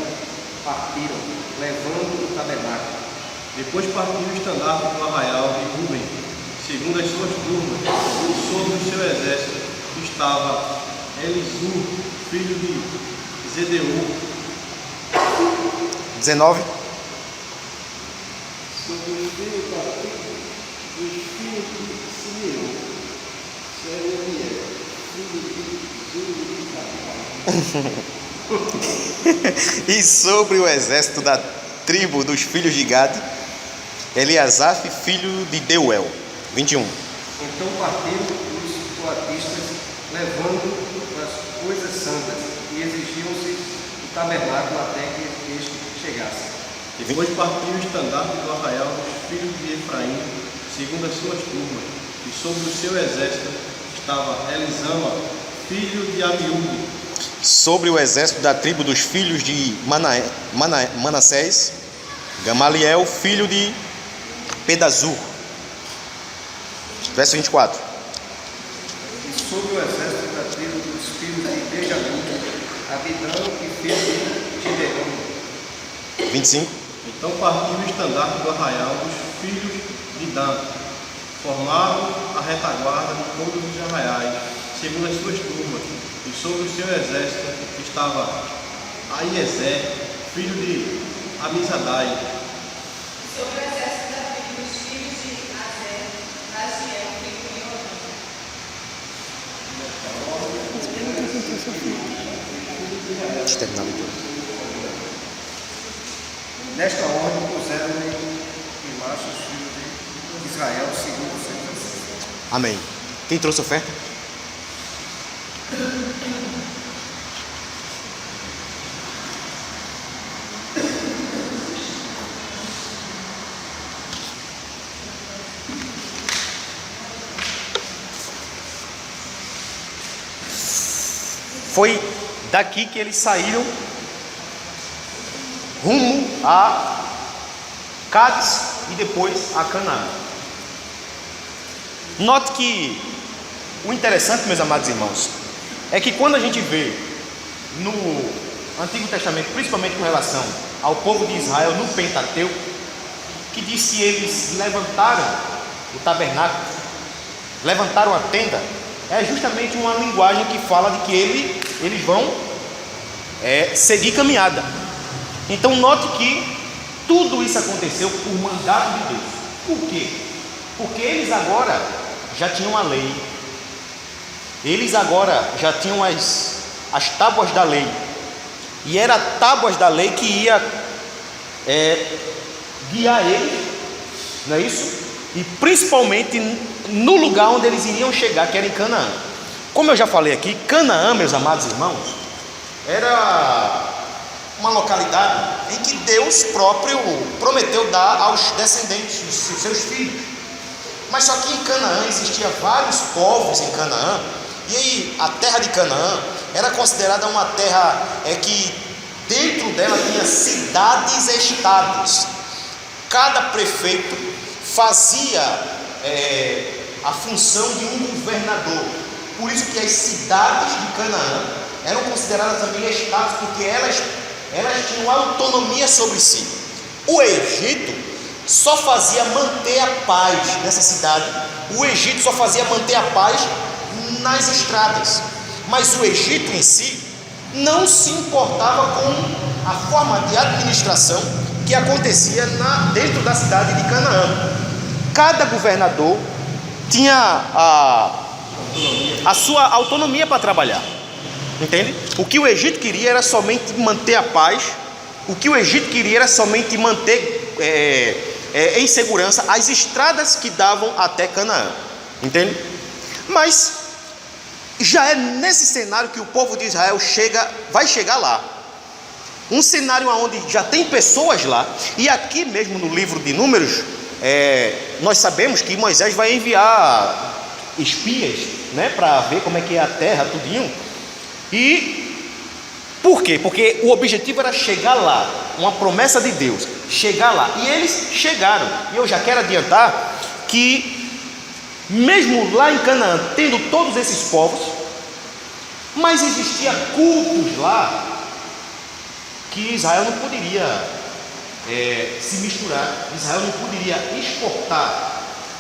partiram, levando o tabernáculo. Depois partiu o estandarte do arraial de Ruben, segundo as suas turmas, e sobre o seu exército estava Elisur, filho de Zedeur. 19. Sobre os filhos da tribo dos filhos de Simeão, Seremiel, filho de Zuri. E sobre o exército da tribo dos filhos de Gade, Eliasaf, filho de Deuel. 21. Então partiram os coatistas, levando as coisas santas, e exigiam-se o tabernáculo até que este chegasse. Depois partiu o estandarte do arraial dos filhos de Efraim, segundo as suas turmas, e sobre o seu exército estava Elisama, filho de Amiúde. Sobre o exército da tribo dos filhos de Manassés, Gamaliel, filho de Pedazur. Verso 24. E sobre o exército da tribo dos filhos de Benjamim, Abidão e filho de Gideão. 25. Então partiu o estandarte do arraial dos filhos de Dan, formaram a retaguarda de todos os arraiais, segundo as suas turmas, e sobre o seu exército estava Aiezer, filho de Amizadai. Sobre o exército da tribo dos filhos de Azer, Raziel, filho de Yoram. Deixa eu terminar a leitura. Nesta ordem puseram-lhe em marcha os filhos de Israel, segundo o seu exército. Amém. Quem trouxe oferta? Foi daqui que eles saíram rumo a Cádiz e depois a Canaã. Note que o interessante, meus amados irmãos, é que quando a gente vê no Antigo Testamento, principalmente com relação ao povo de Israel no Pentateuco, que diz que eles levantaram o tabernáculo, levantaram a tenda, é justamente uma linguagem que fala de que eles vão seguir caminhada. Então note que tudo isso aconteceu por mandato de Deus. Por quê? Porque eles agora já tinham a lei, eles agora já tinham as tábuas da lei, e era tábuas da lei que ia guiar eles, não é isso? E principalmente no lugar onde eles iriam chegar, que era em Canaã. Como eu já falei aqui, Canaã, meus amados irmãos, era uma localidade em que Deus próprio prometeu dar aos descendentes, os seus filhos. Mas só que em Canaã existiam vários povos em Canaã, e aí a terra de Canaã era considerada uma terra que dentro dela tinha cidades-estados. Cada prefeito fazia a função de um governador. Por isso que as cidades de Canaã eram consideradas também estados, porque elas tinham autonomia sobre si. O Egito só fazia manter a paz nessa cidade. O Egito só fazia manter a paz nas estradas. Mas o Egito em si não se importava com a forma de administração que acontecia dentro da cidade de Canaã. Cada governador tinha a sua autonomia para trabalhar. Entende? O que o Egito queria era somente manter a paz. O que o Egito queria era somente manter em segurança as estradas que davam até Canaã. Entende? Mas já é nesse cenário que o povo de Israel vai chegar lá. Um cenário onde já tem pessoas lá. E aqui mesmo no livro de Números, nós sabemos que Moisés vai enviar espias, né, para ver como é que é a terra, tudinho. E Por quê? Porque o objetivo era chegar lá, uma promessa de Deus, chegar lá. E eles chegaram. E eu já quero adiantar que, mesmo lá em Canaã, tendo todos esses povos, mas existia cultos lá que Israel não poderia se misturar. Israel não poderia exportar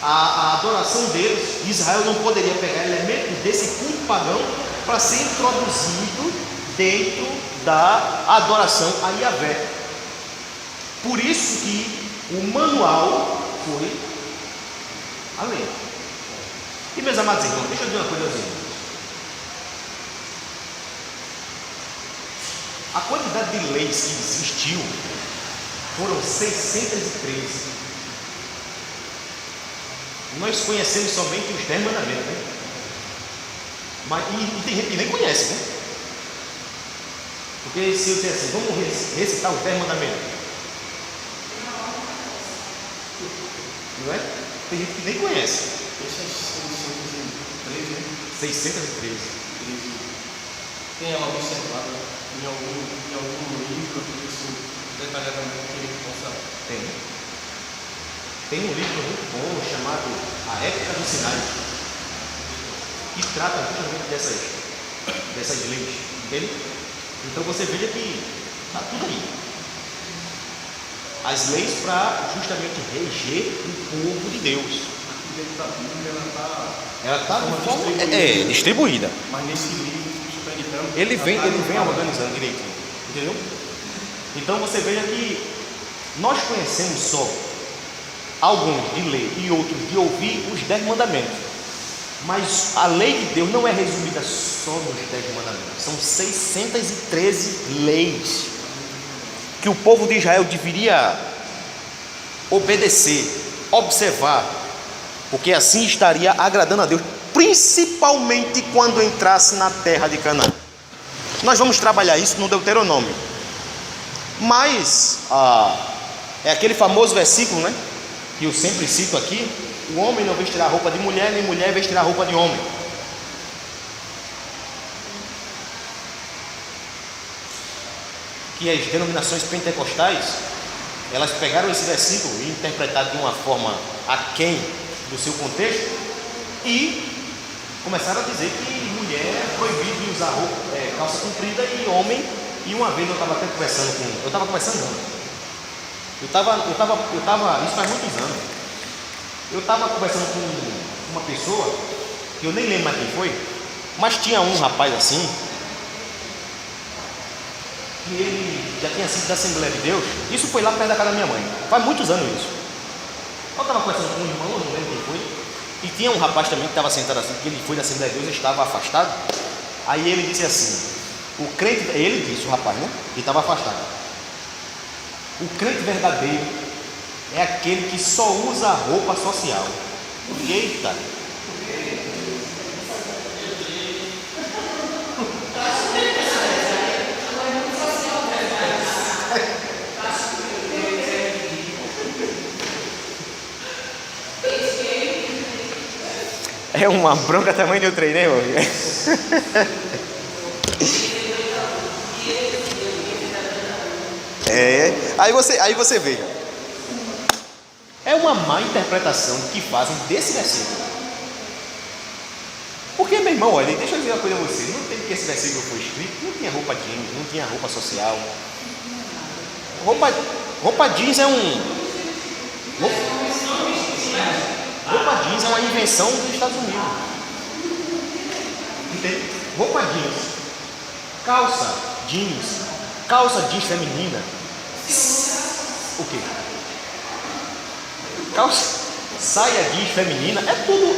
a adoração deles. Israel não poderia pegar elementos desse culto pagão para ser introduzido dentro da adoração a Yahvé. Por isso que o manual foi a lei. E meus amados irmãos, deixa eu dizer uma coisa assim. A quantidade de leis que existiu foram 613. Nós conhecemos somente os 10 mandamentos, né? Mas, e tem gente que nem conhece, né? Porque se eu disser assim, vamos recitar os 10 mandamentos, não é? Tem gente que nem conhece. Essas 613, né? 613. Tem ela observada em algum livro, isso detalhadamente que ele possa. Tem um livro muito bom chamado A Ética do Sinai, que trata justamente dessas leis, entende? Então você veja que está tudo aí. As leis para justamente reger o povo de Deus. Dentro da Bíblia Ela está de forma distribuída. Mas nesse livro sul-americano Ele vem organizando direitinho, entendeu? Então você veja que nós conhecemos só alguns de ler e outros de ouvir os 10 mandamentos. Mas a lei de Deus não é resumida só nos 10 mandamentos. São 613 leis que o povo de Israel deveria obedecer, observar, porque assim estaria agradando a Deus, principalmente quando entrasse na terra de Canaã. Nós vamos trabalhar isso no Deuteronômio. Mas é aquele famoso versículo, né, que eu sempre cito aqui: o homem não vestirá roupa de mulher, nem mulher vestirá roupa de homem. Que as denominações pentecostais, elas pegaram esse versículo e interpretaram de uma forma aquém do seu contexto e começaram a dizer que mulher é proibido de usar roupa, calça comprida, e homem. E uma vez eu estava até conversando isso faz muitos anos. Eu estava conversando com uma pessoa, que eu nem lembro mais quem foi, mas tinha um rapaz assim, que ele já tinha sido da Assembleia de Deus. Isso foi lá perto da casa da minha mãe, faz muitos anos isso. Eu estava conversando com um irmão, eu não lembro quem foi, e tinha um rapaz também que estava sentado assim, que ele foi da Assembleia de Deus e estava afastado. Aí ele disse assim, o crente, ele disse, o rapaz, né, que estava afastado: o crente verdadeiro é aquele que só usa roupa social. Eita! É uma bronca tamanho de eu trem, né, irmão? Aí você veja, é uma má interpretação que fazem desse versículo. Porque, meu irmão, olha, deixa eu dizer uma coisa a você: não tem que esse versículo foi escrito, não tinha roupa jeans, não tinha roupa social. Roupa jeans é roupa jeans é uma invenção dos Estados Unidos. Entende? Roupa jeans, calça jeans feminina. O quê? Saia jeans feminina, é tudo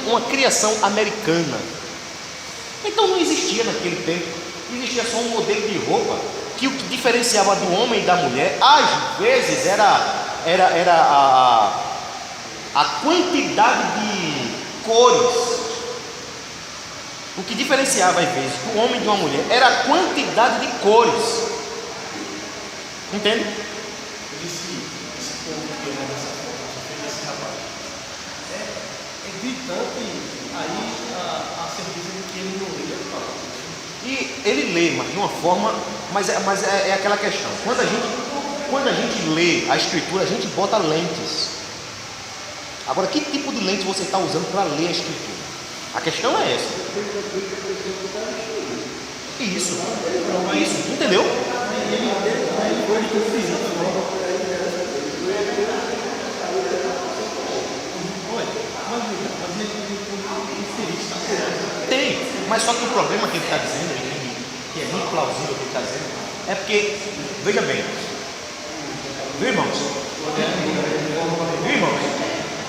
uma criação americana. Então não existia naquele tempo, existia só um modelo de roupa que o que diferenciava do homem e da mulher, às vezes, era a quantidade de cores. O que diferenciava, às vezes, do homem e de uma mulher era a quantidade de cores. Entende? Esse povo que era dessa forma, só fez esse rapaz. É gritante aí a certeza de que ele não ia falar. E ele lê, mas de uma forma, mas é aquela questão. Quando a gente lê a Escritura, a gente bota lentes. Agora, que tipo de lente você está usando para ler a Escritura? A questão é essa. Isso, entendeu? Tem, mas só que o problema que ele está dizendo, que é muito plausível o que ele está dizendo, é porque, veja bem, viu, irmãos?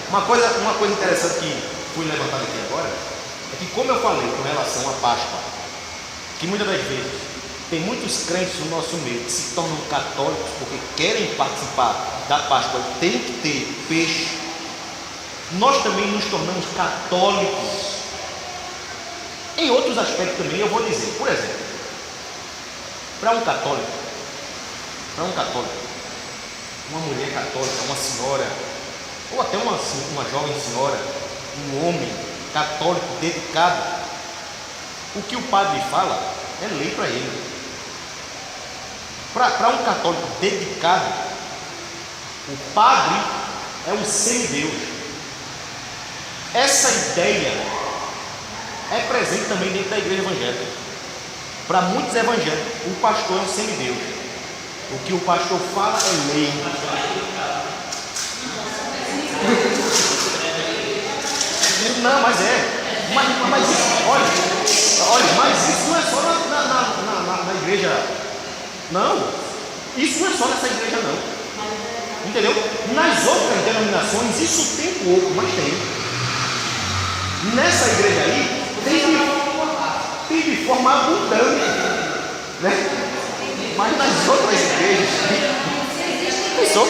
Uma coisa interessante que foi levantada aqui agora, é que, como eu falei com relação à Páscoa, que muitas das vezes tem muitos crentes no nosso meio que se tornam católicos porque querem participar da Páscoa, tem que ter peixe. Nós também nos tornamos católicos em outros aspectos também. Eu vou dizer, por exemplo, para um católico, uma mulher católica, uma senhora, ou até uma jovem senhora, um homem católico dedicado, o que o padre fala é lei para ele. Para um católico dedicado, o padre é um semideus. Essa ideia é presente também dentro da igreja evangélica. Para muitos evangélicos, o pastor é um semideus. O que o pastor fala é lei. Não, mas mas isso não é só na igreja. Não, isso não é só nessa igreja não. Entendeu? Nas outras denominações isso tem pouco, mas tem. Nessa igreja aí tem de forma abundante, né? Mas nas outras igrejas pensou?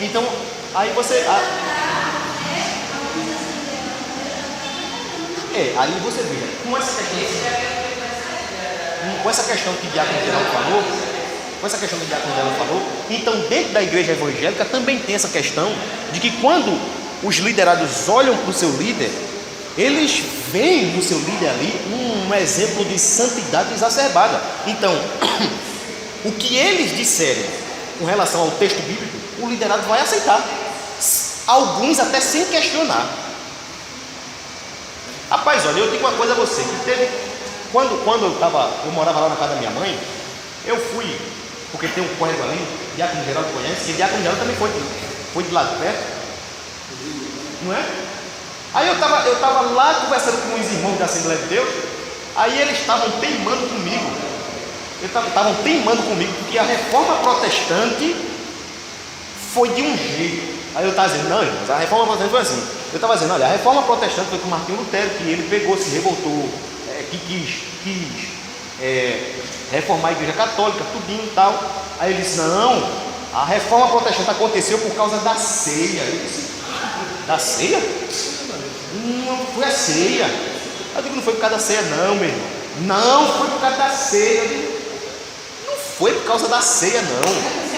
Então, aí você. Aí você vê, com essa questão que o Diácono Geraldo falou, então dentro da igreja evangélica também tem essa questão de que quando os liderados olham para o seu líder, eles veem no seu líder ali um exemplo de santidade exacerbada. Então, o que eles disserem com relação ao texto bíblico, o liderado vai aceitar, alguns até sem questionar. Rapaz, olha, eu digo uma coisa a você, que teve, quando eu morava lá na casa da minha mãe, eu fui, porque tem um córrego ali, o Diácono Geraldo conhece, e o Diácono Geraldo também foi de lá de perto, não é? Aí eu estava lá conversando com os irmãos da Assembleia de Deus, aí eles estavam teimando comigo, porque a reforma protestante foi de um jeito. Aí eu estava dizendo, não, irmãos, a reforma protestante foi assim. Eu estava dizendo, olha, a reforma protestante foi com Martinho Lutero, que ele pegou, se revoltou, que quis reformar a igreja católica, tudinho e tal. Aí ele disse, não, a reforma protestante aconteceu por causa da ceia. Eu disse, da ceia? Não, foi a ceia. Eu digo, não foi por causa da ceia não, meu irmão. Não, foi por causa da ceia. Eu digo, não foi por causa da ceia não.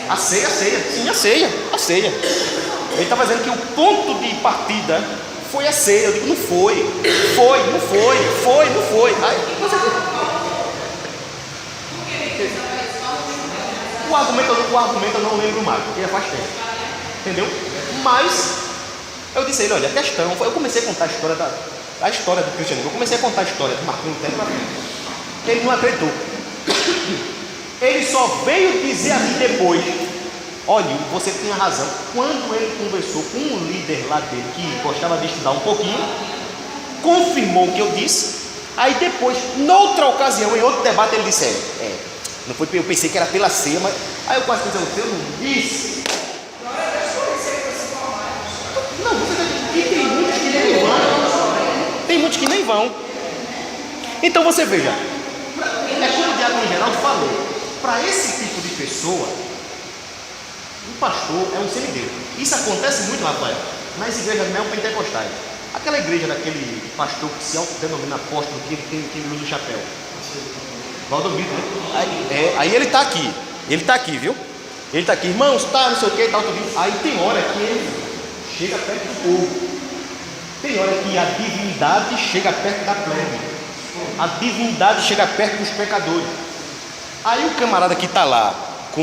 A ceia. Sim, a ceia. Ele estava dizendo que o ponto de partida foi a ceia. Eu digo, não foi. Aí, o argumento eu não lembro mais, porque já faz tempo. Entendeu? Mas eu disse a ele, olha, a questão, eu comecei a contar a história do cristianismo. Eu comecei a contar a história de Martinho Lutero para mim. Ele não acreditou. Ele só veio dizer a mim depois, olha, você tinha razão. Quando ele conversou com um líder lá dele, que gostava de estudar um pouquinho, confirmou o que eu disse. Aí depois, noutra ocasião, em outro debate, ele disse, não foi, eu pensei que era pela ceia, mas aí eu quase pensei, eu não disse. Não, você está dizendo que tem muitos que nem vão. Tem muitos que nem vão. Então você veja, é como o Diácono Geraldo falou. para esse tipo de pessoa, o pastor é um semideus. Isso acontece muito, Rafael, nas igrejas neopentecostais. Aquela igreja daquele pastor que se autodenomina apóstolo, que ele usa o chapéu. Valdomiro, né? Aí ele está aqui, viu? Ele está aqui, irmãos, tá, não sei o que, tal, tudo isso. Aí tem hora que ele chega perto do povo. Tem hora que a divindade chega perto da plebe. A divindade chega perto dos pecadores. Aí o camarada que está lá com...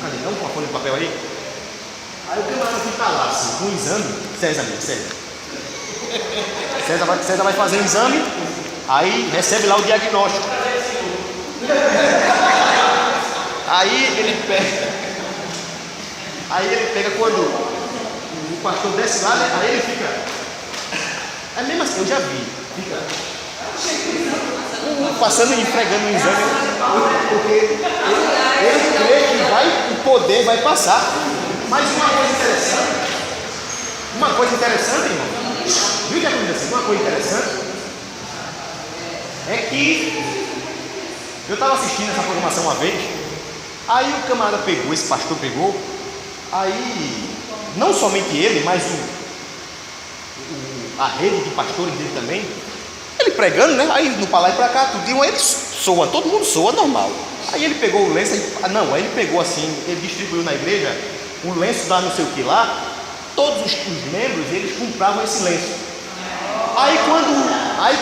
Cadê? Dá uma folha de papel aí. Aí o camarada que está lá assim, com o exame. César. César vai fazer o exame. Aí recebe lá o diagnóstico. Aí ele pega quando o pastor desce lá, né? Aí ele fica. É mesmo assim, eu já vi. Fica passando e entregando o exame. Porque ele crê que o poder vai passar. Mas uma coisa interessante, irmão. Viu o que aconteceu? Uma coisa interessante é que eu estava assistindo essa programação uma vez. Aí o camarada pegou, esse pastor pegou. Aí, não somente ele, mas a rede de pastores dele também. Ele pregando, né? Aí no pra lá e pra cá, tudo, ele soa, todo mundo soa, normal. Aí ele pegou o lenço, aí ele pegou assim, ele distribuiu na igreja o lenço da não sei o que lá. Todos os membros, eles compravam esse lenço. Aí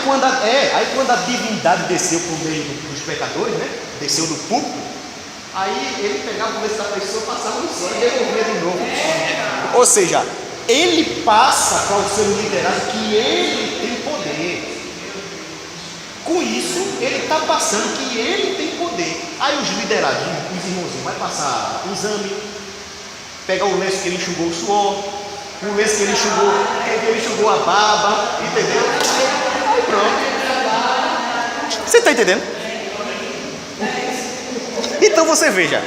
quando a divindade desceu por meio dos pecadores, né? Desceu do púlpito. Aí ele pegava o lenço da pessoa, passava no céu e devolvia de novo. Ou seja, ele passa para o seu liderado que ele tem poder. Com isso, ele está passando que ele tem poder. Aí os liderados, os irmãozinhos, vai passar o exame, pega o lenço que ele enxugou o suor, o lenço que ele enxugou a baba, entendeu? Aí pronto. Você está entendendo? Então você veja,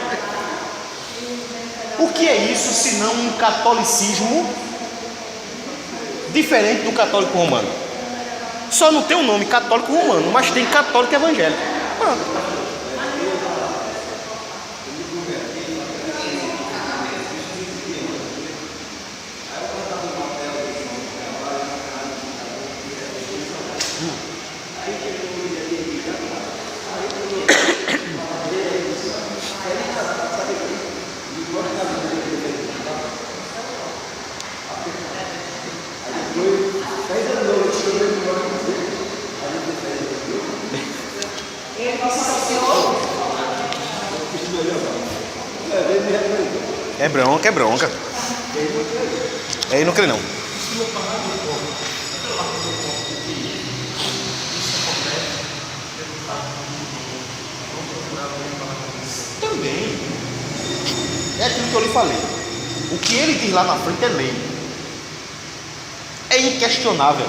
o que é isso senão um catolicismo diferente do católico romano? Só não tem o nome católico romano, mas tem católico evangélico. Pronto. É bronca. Aí não crê não. Também. É aquilo que eu lhe falei. O que ele diz lá na frente é lei. É inquestionável.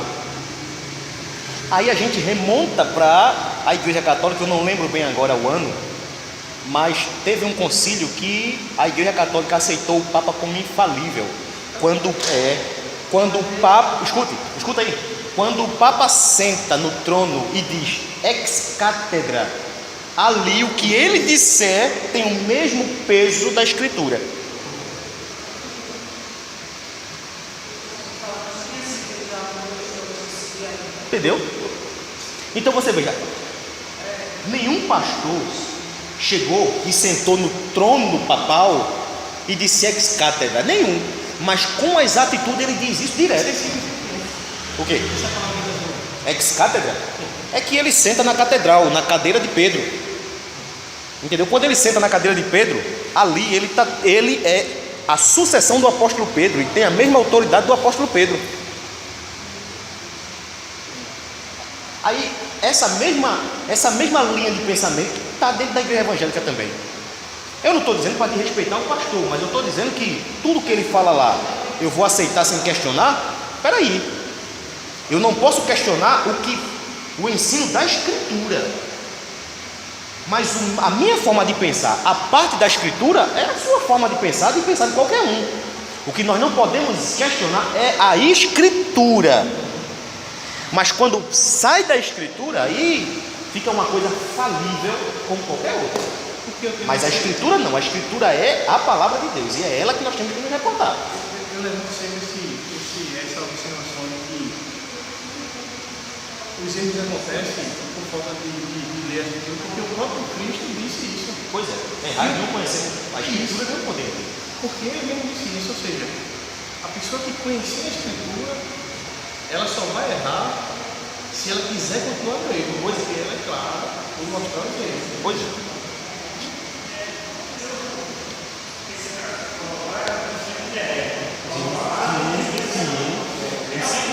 Aí a gente remonta para a Igreja Católica, eu não lembro bem agora o ano, mas teve um concílio que a Igreja Católica aceitou o Papa como infalível. Quando o Papa, escuta aí, quando o Papa senta no trono e diz ex cátedra, ali o que ele disser tem o mesmo peso da Escritura. Entendeu? Então você veja, nenhum pastor chegou e sentou no trono papal e disse ex cátedra, nenhum, mas com as atitudes ele diz isso direto. O quê? Ex cátedra é que ele senta na catedral, na cadeira de Pedro, entendeu? Quando ele senta na cadeira de Pedro, ali ele é a sucessão do apóstolo Pedro e tem a mesma autoridade do apóstolo Pedro. Aí essa mesma linha de pensamento está dentro da igreja evangélica também. Eu não estou dizendo para desrespeitar o pastor, mas eu estou dizendo que tudo que ele fala lá eu vou aceitar sem questionar. Espera aí, eu não posso questionar o ensino da Escritura, mas a minha forma de pensar, a parte da Escritura é a sua forma de pensar de qualquer um. O que nós não podemos questionar é a Escritura. Mas quando sai da Escritura, aí fica uma coisa falível como qualquer outra. Mas a Escritura não, a Escritura é a palavra de Deus, e é ela que nós temos que nos reportar. Eu levanto sempre essa observação de que os erros acontecem por falta de ler a Escritura, porque o próprio Cristo disse isso. Pois é, errar não conhecer a Escritura não poder. Porque ele mesmo disse isso, ou seja, a pessoa que conhecer a Escritura, ela só vai errar se ela quiser continuar no erro, pois que ela é clara em mostrar os erros. Pois é.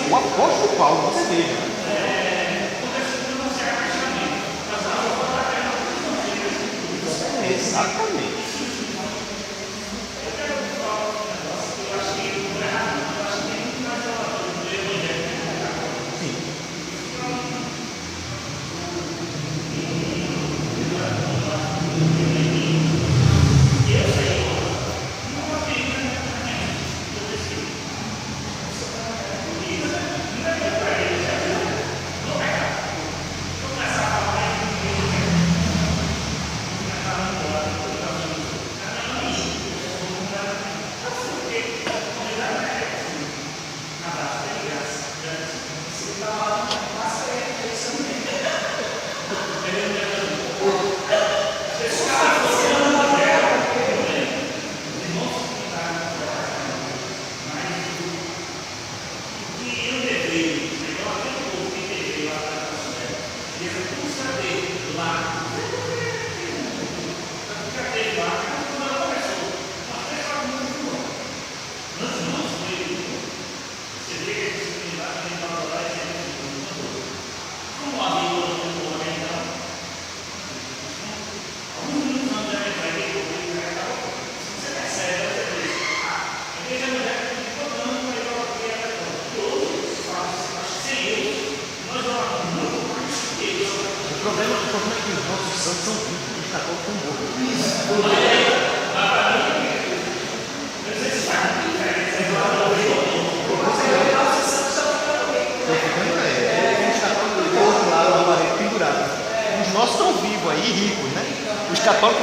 O apóstolo Paulo, você veja. Exatamente.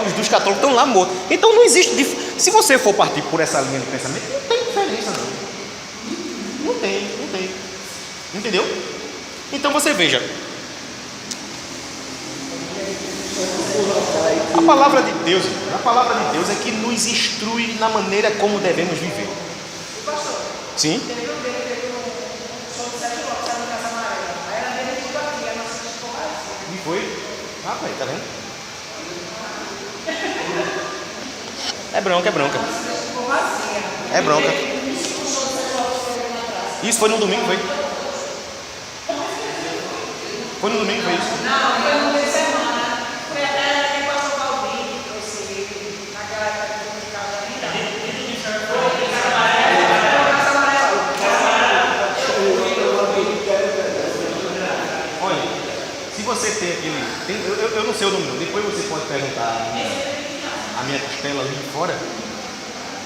Os dos católicos estão lá mortos. Então não existe. Se você for partir por essa linha de pensamento, não tem diferença, não. Não tem. Entendeu? Então você veja. A palavra de Deus é que nos instrui na maneira como devemos viver. Pastor, Sim? teve um show de 7 horas, saiu na Casa Amarela. Aí ela veio aqui aqui, a nossa ficou vazia. E foi? Rapaz, tá vendo? É bronca. Ficou vazia. É bronca. Um show de 7 horas que teve na praça. Isso foi no domingo, foi? Foi no domingo, foi isso? Não, foi no meio de semana. Foi até quem passou o Valdir, trouxe ele naquela época que eu ficava ainda. Foi Casa Amarela. Olha, se você tem aquele. Eu não sei o número, depois você pode perguntar a minha costela ali de fora.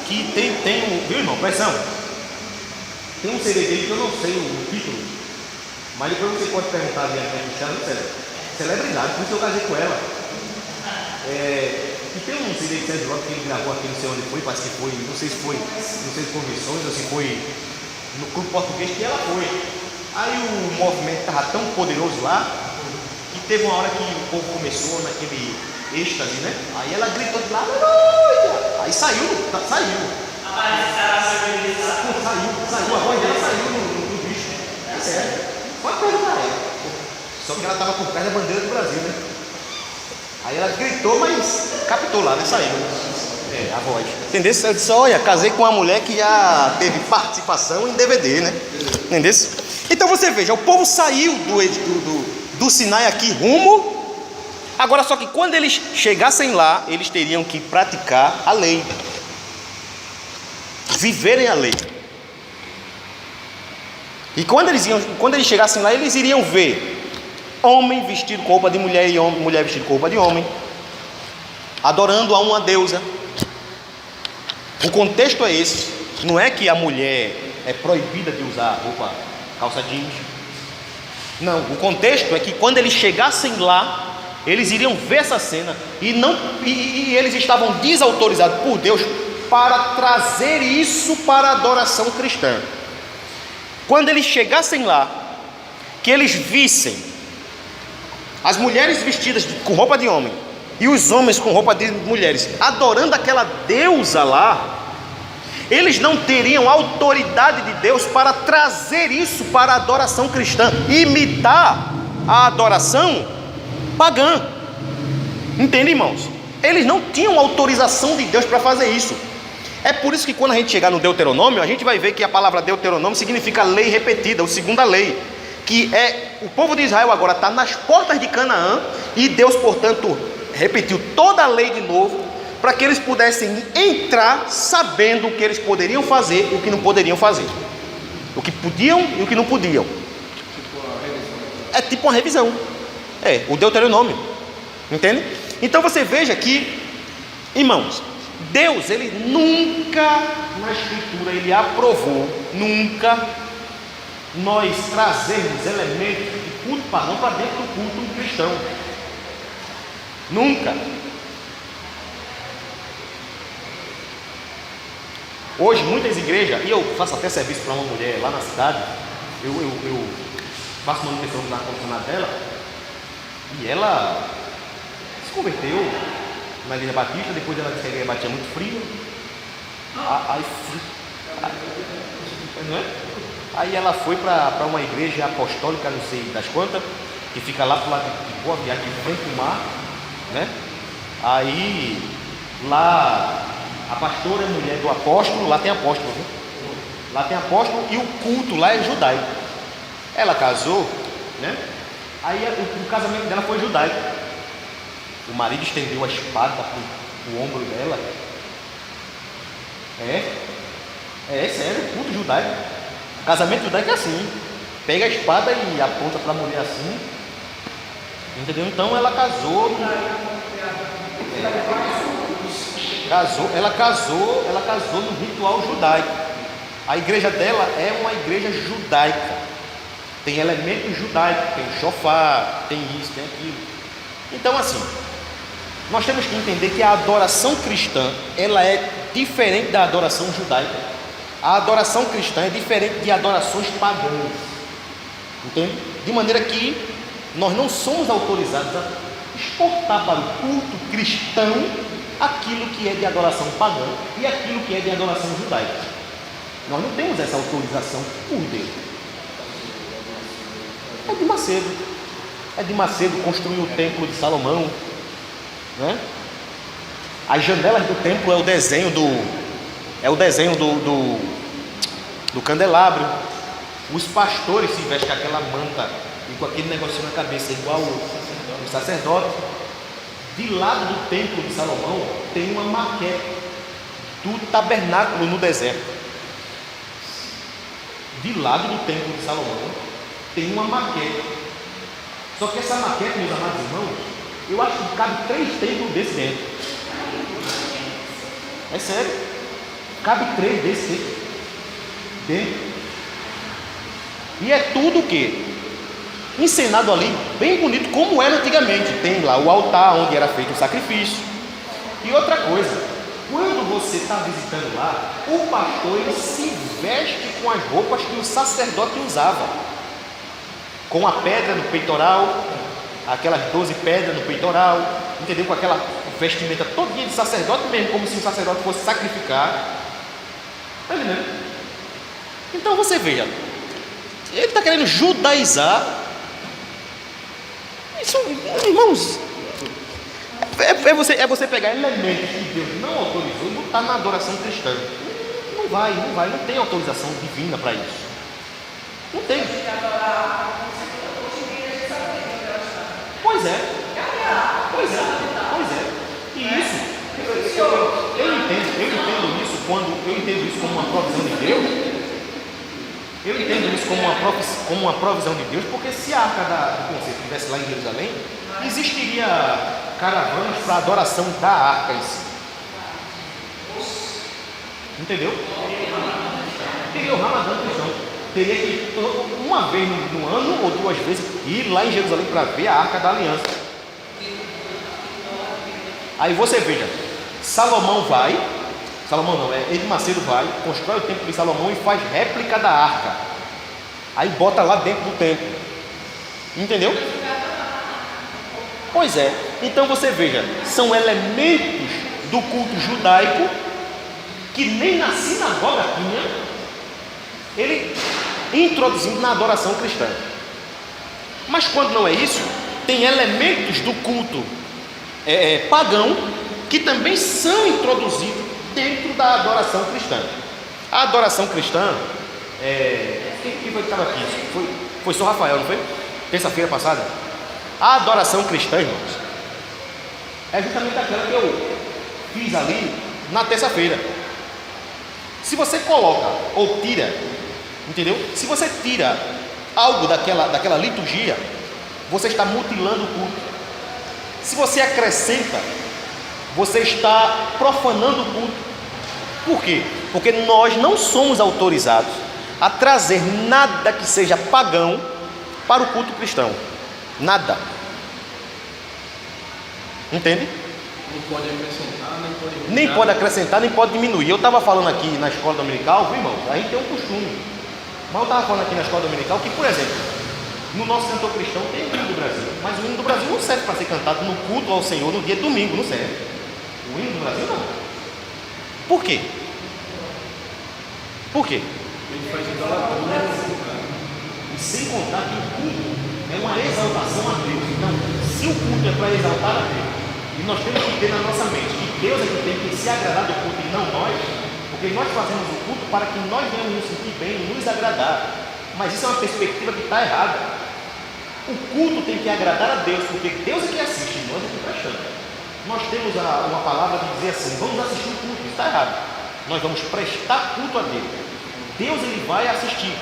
Que tem um. Viu, irmão? Pressão. Tem um CD dele que eu não sei o título. Mas depois você pode perguntar a minha costela, celebridade, por isso eu casei com ela. E tem um CD de Sérgio Lopes que ele gravou aqui, não sei onde foi, parece que foi, não sei se foi Convenções ou se foi no Clube Português que ela foi. Aí o movimento estava tão poderoso lá que teve uma hora que o povo começou naquele êxtase, né? Aí ela gritou de lá, aleluia! Aí saiu. Saiu, a voz dela saiu no bicho. É sério. Pode perguntar ela. Só que ela estava por trás da bandeira do Brasil, né? Aí ela gritou, mas captou lá, né? Saiu. A voz. Entendeu? Eu disse, olha, casei com uma mulher que já teve participação em DVD, né? Entendeu? Então você veja, o povo saiu do Sinai aqui rumo. Agora só que quando eles chegassem lá, eles teriam que praticar a lei. Viverem a lei. E quando eles chegassem lá, eles iriam ver homem vestido com roupa de mulher e mulher vestida com roupa de homem, adorando a uma deusa. O contexto é esse. Não é que a mulher é proibida de usar roupa, calça jeans. Não, o contexto é que quando eles chegassem lá, eles iriam ver essa cena e eles estavam desautorizados por Deus para trazer isso para a adoração cristã. Quando eles chegassem lá, que eles vissem as mulheres vestidas com roupa de homem e os homens com roupa de mulheres adorando aquela deusa lá, eles não teriam autoridade de Deus para trazer isso para a adoração cristã, imitar a adoração pagã. Entende, irmãos? Eles não tinham autorização de Deus para fazer isso. É por isso que quando a gente chegar no Deuteronômio, a gente vai ver que a palavra Deuteronômio significa lei repetida, ou segunda lei, que é o povo de Israel agora está nas portas de Canaã, e Deus, portanto, repetiu toda a lei de novo, para que eles pudessem entrar sabendo o que eles poderiam fazer e o que não poderiam fazer, o que podiam e o que não podiam. É tipo uma revisão, o Deuteronômio, entende? Então você veja que, irmãos, Deus, ele nunca na Escritura, ele aprovou, nunca, nós trazermos elementos de culto pagão para dentro do culto cristão. Nunca. Hoje muitas igrejas, e eu faço até serviço para uma mulher lá na cidade, eu faço manutenção na ar-condicionado dela, e ela se converteu na igreja batista. Depois ela disse que a igreja batia muito frio. Aí ela foi para uma igreja apostólica, não sei das quantas, que fica lá pro lado de Boa Viagem, de frente ao mar, né? Aí lá a pastora é mulher do apóstolo, lá tem apóstolo, viu? Lá tem apóstolo e o culto lá é judaico. Ela casou, né? Aí o casamento dela foi judaico. O marido estendeu a espada para o ombro dela. É sério, culto judaico. Casamento judaico é assim. Pega a espada e aponta para a mulher assim. Entendeu? Então ela casou. Ela casou no ritual judaico. A igreja dela é uma igreja judaica. Tem elementos judaicos, tem shofar, tem isso, tem aquilo. Então assim, nós temos que entender que a adoração cristã, ela é diferente da adoração judaica. A adoração cristã é diferente de adorações pagãs. Entende? De maneira que nós não somos autorizados a exportar para o culto cristão aquilo que é de adoração pagã e aquilo que é de adoração judaica. Nós não temos essa autorização por Deus. É de Macedo construir o templo de Salomão, né? As janelas do templo é o desenho do candelabro. Os pastores se vestem com aquela manta e com aquele negocinho na cabeça, igual o sacerdote. De lado do templo de Salomão tem uma maquete do tabernáculo no deserto. De lado do templo de Salomão tem uma maquete. Só que essa maquete, meus amados irmãos, eu acho que cabe 3 templos desse dentro. É sério. Cabe 3 desse dentro. E é tudo o quê? Encenado ali, bem bonito, como era antigamente. Tem lá o altar onde era feito o sacrifício. E outra coisa, quando você está visitando lá, o pastor ele se veste com as roupas que o sacerdote usava, com a pedra no peitoral, aquelas 12 pedras no peitoral, entendeu? Com aquela vestimenta todinha de sacerdote mesmo, como se o sacerdote fosse sacrificar. Está entendendo? Então você veja, ele está querendo judaizar. Isso, irmãos, é você pegar elementos que Deus não autorizou e botar na adoração cristã. Não vai, não tem autorização divina para isso. Não tem. Pois é. E isso, eu entendo isso quando eu entendo isso como uma provisão de Deus. Eu entendo isso como uma provisão de Deus, porque se a arca do conceito estivesse lá em Jerusalém, existiria caravanas para adoração da arca em si. Entendeu? Teria o Ramadã cristão. Teria que uma vez no ano ou 2 vezes ir lá em Jerusalém para ver a arca da aliança. Aí você veja, Salomão não, Edir Macedo vai, constrói o templo de Salomão e faz réplica da arca. Aí bota lá dentro do templo. Entendeu? Pois é. Então você veja, são elementos do culto judaico que nem na sinagoga tinha, ele introduzindo na adoração cristã. Mas quando não é isso, tem elementos do culto pagão que também são introduzidos dentro da adoração cristã. A adoração cristã, quem foi que estava aqui? Foi São Rafael, não foi? Terça-feira passada. A adoração cristã, irmãos, é justamente aquela que eu fiz ali na terça-feira. Se você coloca ou tira, entendeu? Se você tira algo daquela liturgia, você está mutilando o culto. Se você acrescenta, você está profanando o culto. Por quê? Porque nós não somos autorizados a trazer nada que seja pagão para o culto cristão. Nada. Entende? Não pode acrescentar, nem pode diminuir. Nem pode acrescentar, nem pode diminuir. Eu estava falando aqui na escola dominical, viu, irmão? A gente tem um costume. Mas eu estava falando aqui na escola dominical que, por exemplo, no nosso cantor cristão tem o hino do Brasil. Mas o hino do Brasil não serve para ser cantado no culto ao Senhor no dia de domingo, não serve. O hino do Brasil não. Por quê? Por quê? Ele faz idolatria. E sem contar que o culto é uma exaltação a Deus. Então, se o culto é para exaltar a Deus, e nós temos que ter na nossa mente que Deus é que tem que se agradar do culto e não nós, porque nós fazemos o culto para que nós venhamos nos sentir bem e nos agradar. Mas isso é uma perspectiva que está errada. O culto tem que agradar a Deus, porque Deus é que assiste, nós é que prestamos. Nós temos uma palavra de dizer assim: vamos assistir o culto. Isso está errado. Nós vamos prestar culto a Deus. Deus ele vai assistir.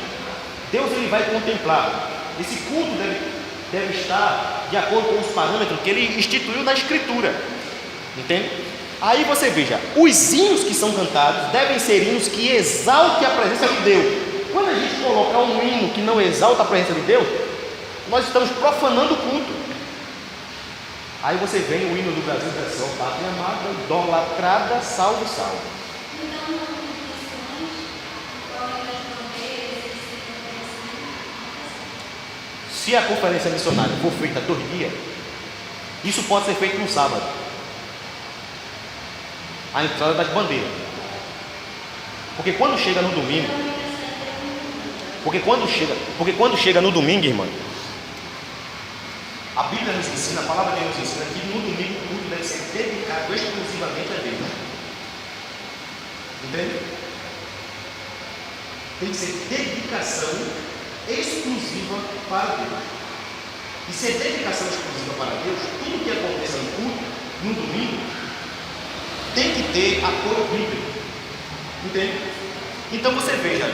Deus ele vai contemplar. Esse culto deve estar de acordo com os parâmetros que ele instituiu na Escritura. Entende? Aí você veja, os hinos que são cantados devem ser hinos que exaltem a presença de Deus. Quando a gente colocar um hino que não exalta a presença de Deus, nós estamos profanando o culto. Aí você vem o hino do Brasil, versão pátria amada, idolatrada, salve, salve. Se a conferência missionária for feita 2 dias, isso pode ser feito no sábado. A entrada das bandeiras. Porque quando chega no domingo, no domingo, irmão, a Bíblia nos ensina, a palavra de Deus nos ensina que no domingo o culto deve ser dedicado exclusivamente a Deus. Entende? Tem que ser dedicação exclusiva para Deus. E se é dedicação exclusiva para Deus, tudo que acontece no culto, no domingo, tem que ter apoio bíblico. Entende? Então você veja,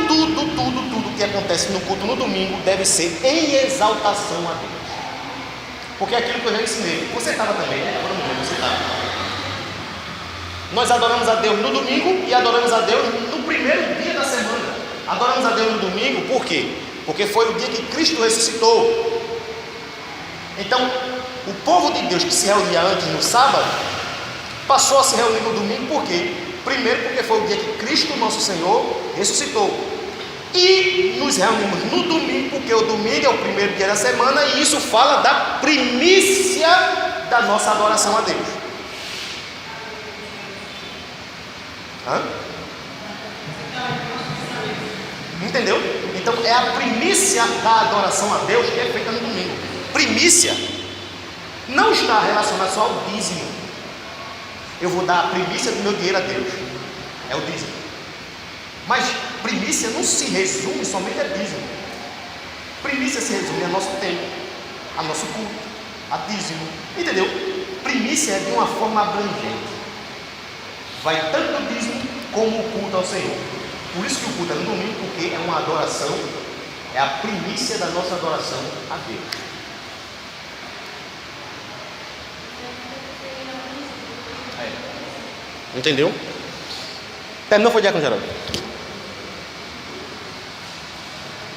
tudo que acontece no culto no domingo deve ser em exaltação a Deus. Porque é aquilo que eu já ensinei. Você estava também, né? Agora não lembro, você estava. Nós adoramos a Deus no domingo e adoramos a Deus no primeiro dia da semana. Adoramos a Deus no domingo, por quê? Porque foi o dia que Cristo ressuscitou. Então, o povo de Deus que se reunia antes no sábado, passou a se reunir no domingo, por quê? Primeiro porque foi o dia que Cristo, nosso Senhor, ressuscitou. E nos reunimos no domingo, porque o domingo é o primeiro dia da semana, e isso fala da primícia da nossa adoração a Deus. Entendeu? Então é a primícia da adoração a Deus que é feita no domingo. Primícia não está relacionada só ao dízimo. Eu vou dar a primícia do meu dinheiro a Deus, é o dízimo. Mas primícia não se resume somente a dízimo. Primícia se resume a nosso tempo, a nosso culto, a dízimo. Entendeu? Primícia é de uma forma abrangente. Vai tanto o dízimo como o culto ao Senhor. Por isso que o culto é no domingo, porque é uma adoração, é a primícia da nossa adoração a Deus. Entendeu? Terminou, foi Diácono Geraldo?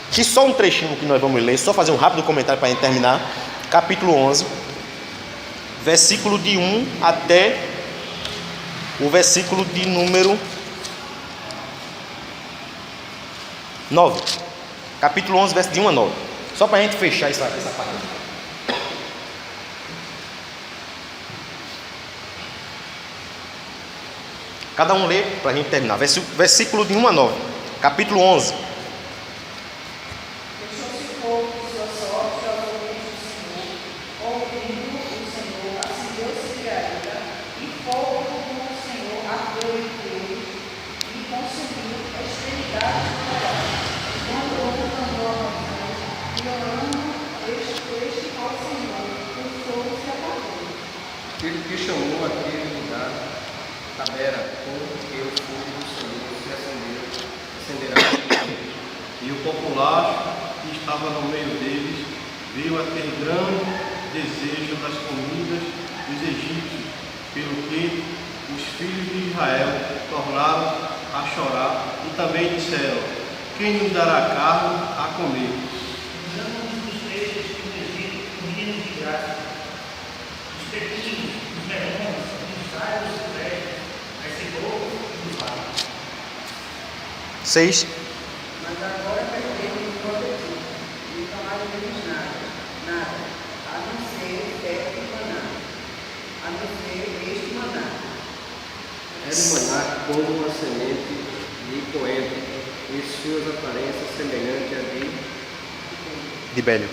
Aqui só um trechinho que nós vamos ler, só fazer um rápido comentário para a gente terminar. Capítulo 11, versículo de 1 até o versículo de número 9. Capítulo 11, verso de 1 a 9. Só para a gente fechar essa parte. Cada um lê para a gente terminar. Versículo de 1 a 9. Capítulo 11. Deixou-se o povo de sua sorte aos ouvidos do Senhor, ouvindo o Senhor, acendeu-se Iraíra, e fogo do Senhor ardeu entre eles, e consumiu a extremidade do Pará. Quando houve clamou a Moisés, e orando este ao Senhor, o fogo se apagou. Ele que chamou aquele lugar Tabera, porque o fogo do Senhor se acenderá. E o popular que estava no meio deles veio a ter grande desejo das comidas dos egípcios, pelo que os filhos de Israel tornaram a chorar e também disseram: quem nos dará carne a comer? Damos os peixes que no Egito comíamos de graça, os pepinos, os melões, os alhos silvestres, as cebolas e os alhos. 6. Mas agora perdemos o prometido, e não tomaremos nada, a não ser o ferro e maná, a não ser este maná. Era um maná como uma semente de coentro, e suas aparências semelhantes a De Bélio.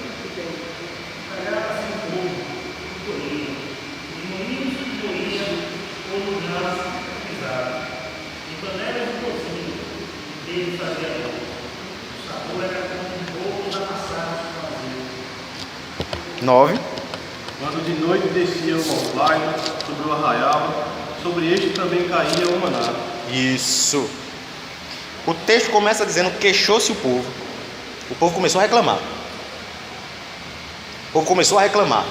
Pagava-se um pouco, um colírio, e moinhos que moíam como nós pisados, e panelas de cozinha, e dele fazia pão. O sabor era como bolo amassados com azeite. 9. Quando de noite descia o orvalho sobre o arraial, sobre este também caía o maná. Isso. O texto começa dizendo: queixou-se o povo. O povo começou a reclamar. O povo começou a reclamar.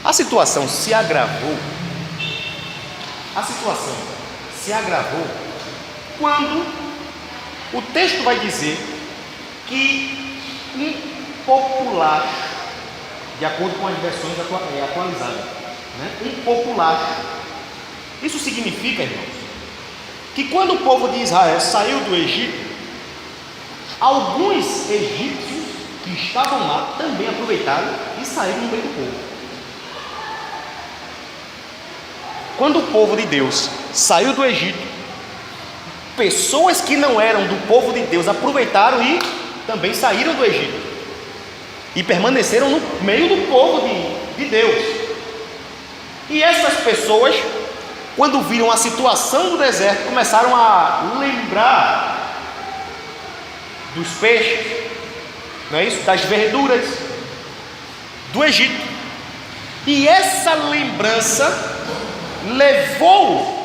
A situação se agravou. A situação se agravou quando o texto vai dizer que um popular, de acordo com as versões atualizadas, né? Um popular. Isso significa, irmãos, que quando o povo de Israel saiu do Egito, alguns egípcios que estavam lá também aproveitaram e saíram no meio do povo. Quando o povo de Deus saiu do Egito, pessoas que não eram do povo de Deus aproveitaram e também saíram do Egito e permaneceram no meio do povo de Deus. E essas pessoas, quando viram a situação do deserto, começaram a lembrar dos peixes, não é isso? Das verduras do Egito. E essa lembrança levou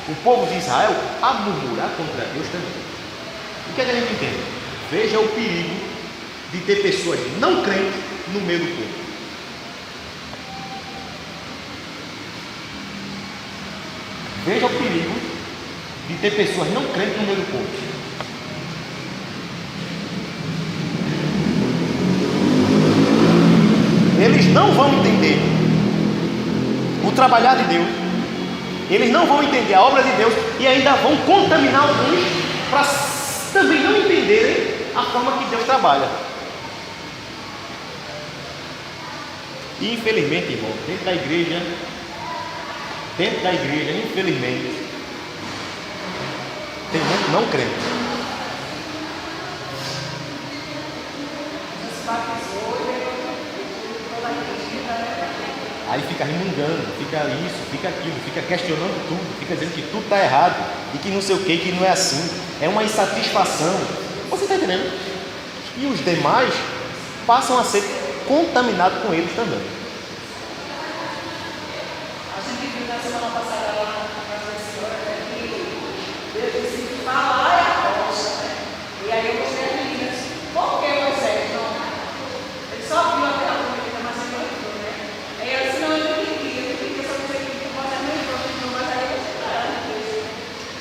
o povo de Israel a murmurar contra Deus também. O que é que a gente entende? Veja o perigo de ter pessoas não crentes no meio do povo. Veja o perigo de ter pessoas não crentes no meio do povo. Eles não vão entender o trabalhar de Deus, eles não vão entender a obra de Deus e ainda vão contaminar alguns para também não entenderem a forma que Deus trabalha. E infelizmente, irmão, dentro da igreja, infelizmente, tem muito não crente. Aí fica remungando, fica isso, fica aquilo, fica questionando tudo, fica dizendo que tudo está errado e que não sei o que não é assim. É uma insatisfação. Você está entendendo? E os demais passam a ser contaminados com eles também. A gente viu na semana passada lá na casa da senhora, né, que Deus disse que falar é a rocha, né? E aí eu mostrei a menina, por que Moisés não? Ele só viu aquela comida, mas ele não entrou, né? Aí ela disse, não, eu não entendi, só dizer que você não entrou, mas aí eu disse,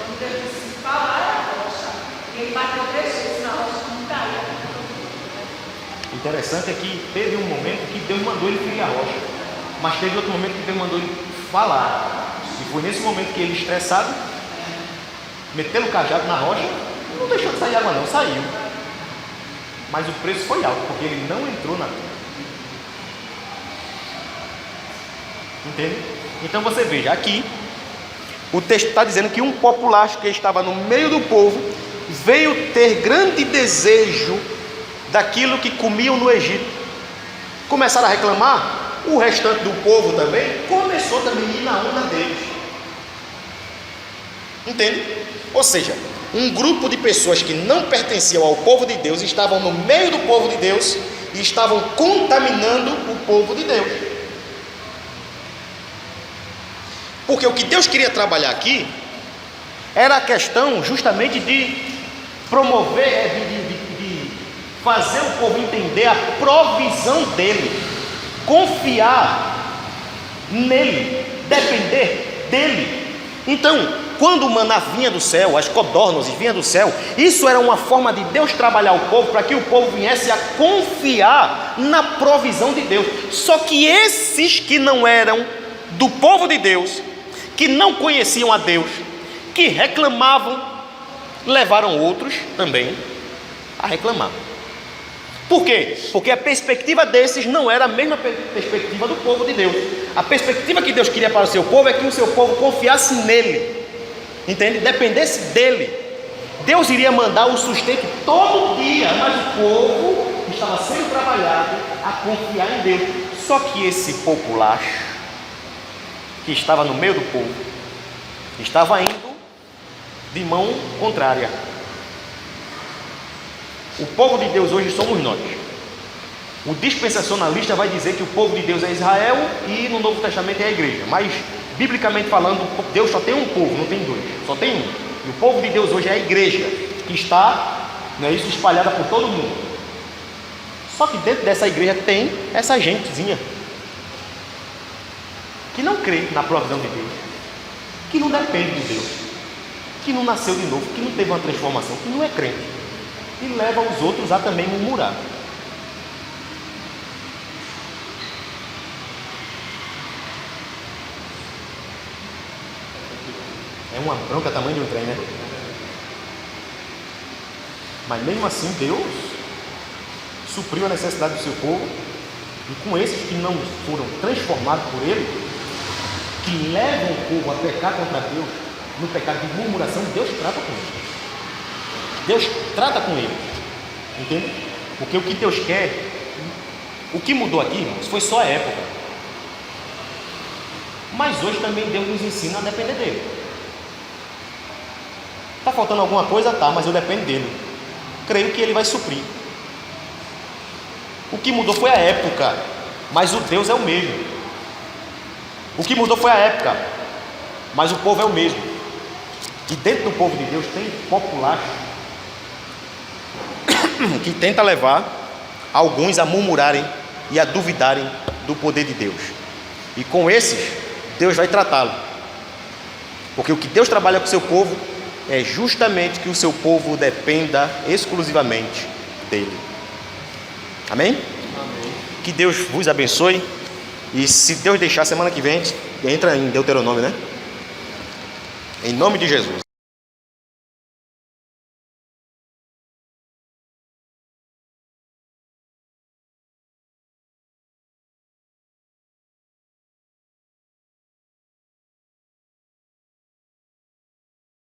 quando Deus disse falar é a rocha, e ele bateu 3 vezes na rocha, não caiu. Interessante é que teve um momento que Deus mandou ele ferir a rocha. Mas teve outro momento que Deus mandou ele falar. E foi nesse momento que ele, estressado, meteu o cajado na rocha, não deixou de sair água não, saiu. Mas o preço foi alto, porque ele não entrou na terra. Entende? Então você veja, aqui o texto está dizendo que um populacho que estava no meio do povo veio ter grande desejo daquilo que comiam no Egito. Começaram a reclamar, o restante do povo também começou também a ir na onda deles. Entende? Ou seja, um grupo de pessoas que não pertenciam ao povo de Deus estavam no meio do povo de Deus e estavam contaminando o povo de Deus. Porque o que Deus queria trabalhar aqui era a questão justamente de promover, de fazer o povo entender a provisão dele, confiar nele, depender dele. Então, quando o maná vinha do céu, as codornas vinham do céu, isso era uma forma de Deus trabalhar o povo, para que o povo viesse a confiar na provisão de Deus. Só que esses que não eram do povo de Deus, que não conheciam a Deus, que reclamavam, levaram outros também a reclamar. Por quê? Porque a perspectiva desses não era a mesma perspectiva do povo de Deus. A perspectiva que Deus queria para o seu povo é que o seu povo confiasse nele, entende? Dependesse dele. Deus iria mandar o sustento todo dia, mas o povo estava sendo trabalhado a confiar em Deus. Só que esse populacho que estava no meio do povo estava indo de mão contrária. O povo de Deus hoje somos nós. O dispensacionalista vai dizer que o povo de Deus é Israel e no Novo Testamento é a igreja. Mas, biblicamente falando, Deus só tem um povo, não tem dois, só tem um. E o povo de Deus hoje é a igreja, que está, não é isso, espalhada por todo mundo. Só que dentro dessa igreja tem essa gentezinha que não crê na provisão de Deus, que não depende de Deus, que não nasceu de novo, que não teve uma transformação, que não é crente, e leva os outros a também murmurar. É uma bronca tamanho de um trem, né? Mas mesmo assim Deus supriu a necessidade do seu povo, e com esses que não foram transformados por Ele, que levam o povo a pecar contra Deus, no pecado de murmuração, Deus trata com eles. Deus trata com eles, entende? Porque o que Deus quer, o que mudou aqui, irmãos, foi só a época. Mas hoje também Deus nos ensina a depender dele. Está faltando alguma coisa? Tá, mas eu dependo dele. Creio que ele vai suprir. O que mudou foi a época, mas o Deus é o mesmo. O que mudou foi a época, mas o povo é o mesmo. E dentro do povo de Deus tem populacho que tenta levar alguns a murmurarem e a duvidarem do poder de Deus. E com esses, Deus vai tratá-lo. Porque o que Deus trabalha com o seu povo é justamente que o seu povo dependa exclusivamente dele. Amém? Amém. Que Deus vos abençoe. E se Deus deixar, semana que vem, entra em Deuteronômio, né? Em nome de Jesus.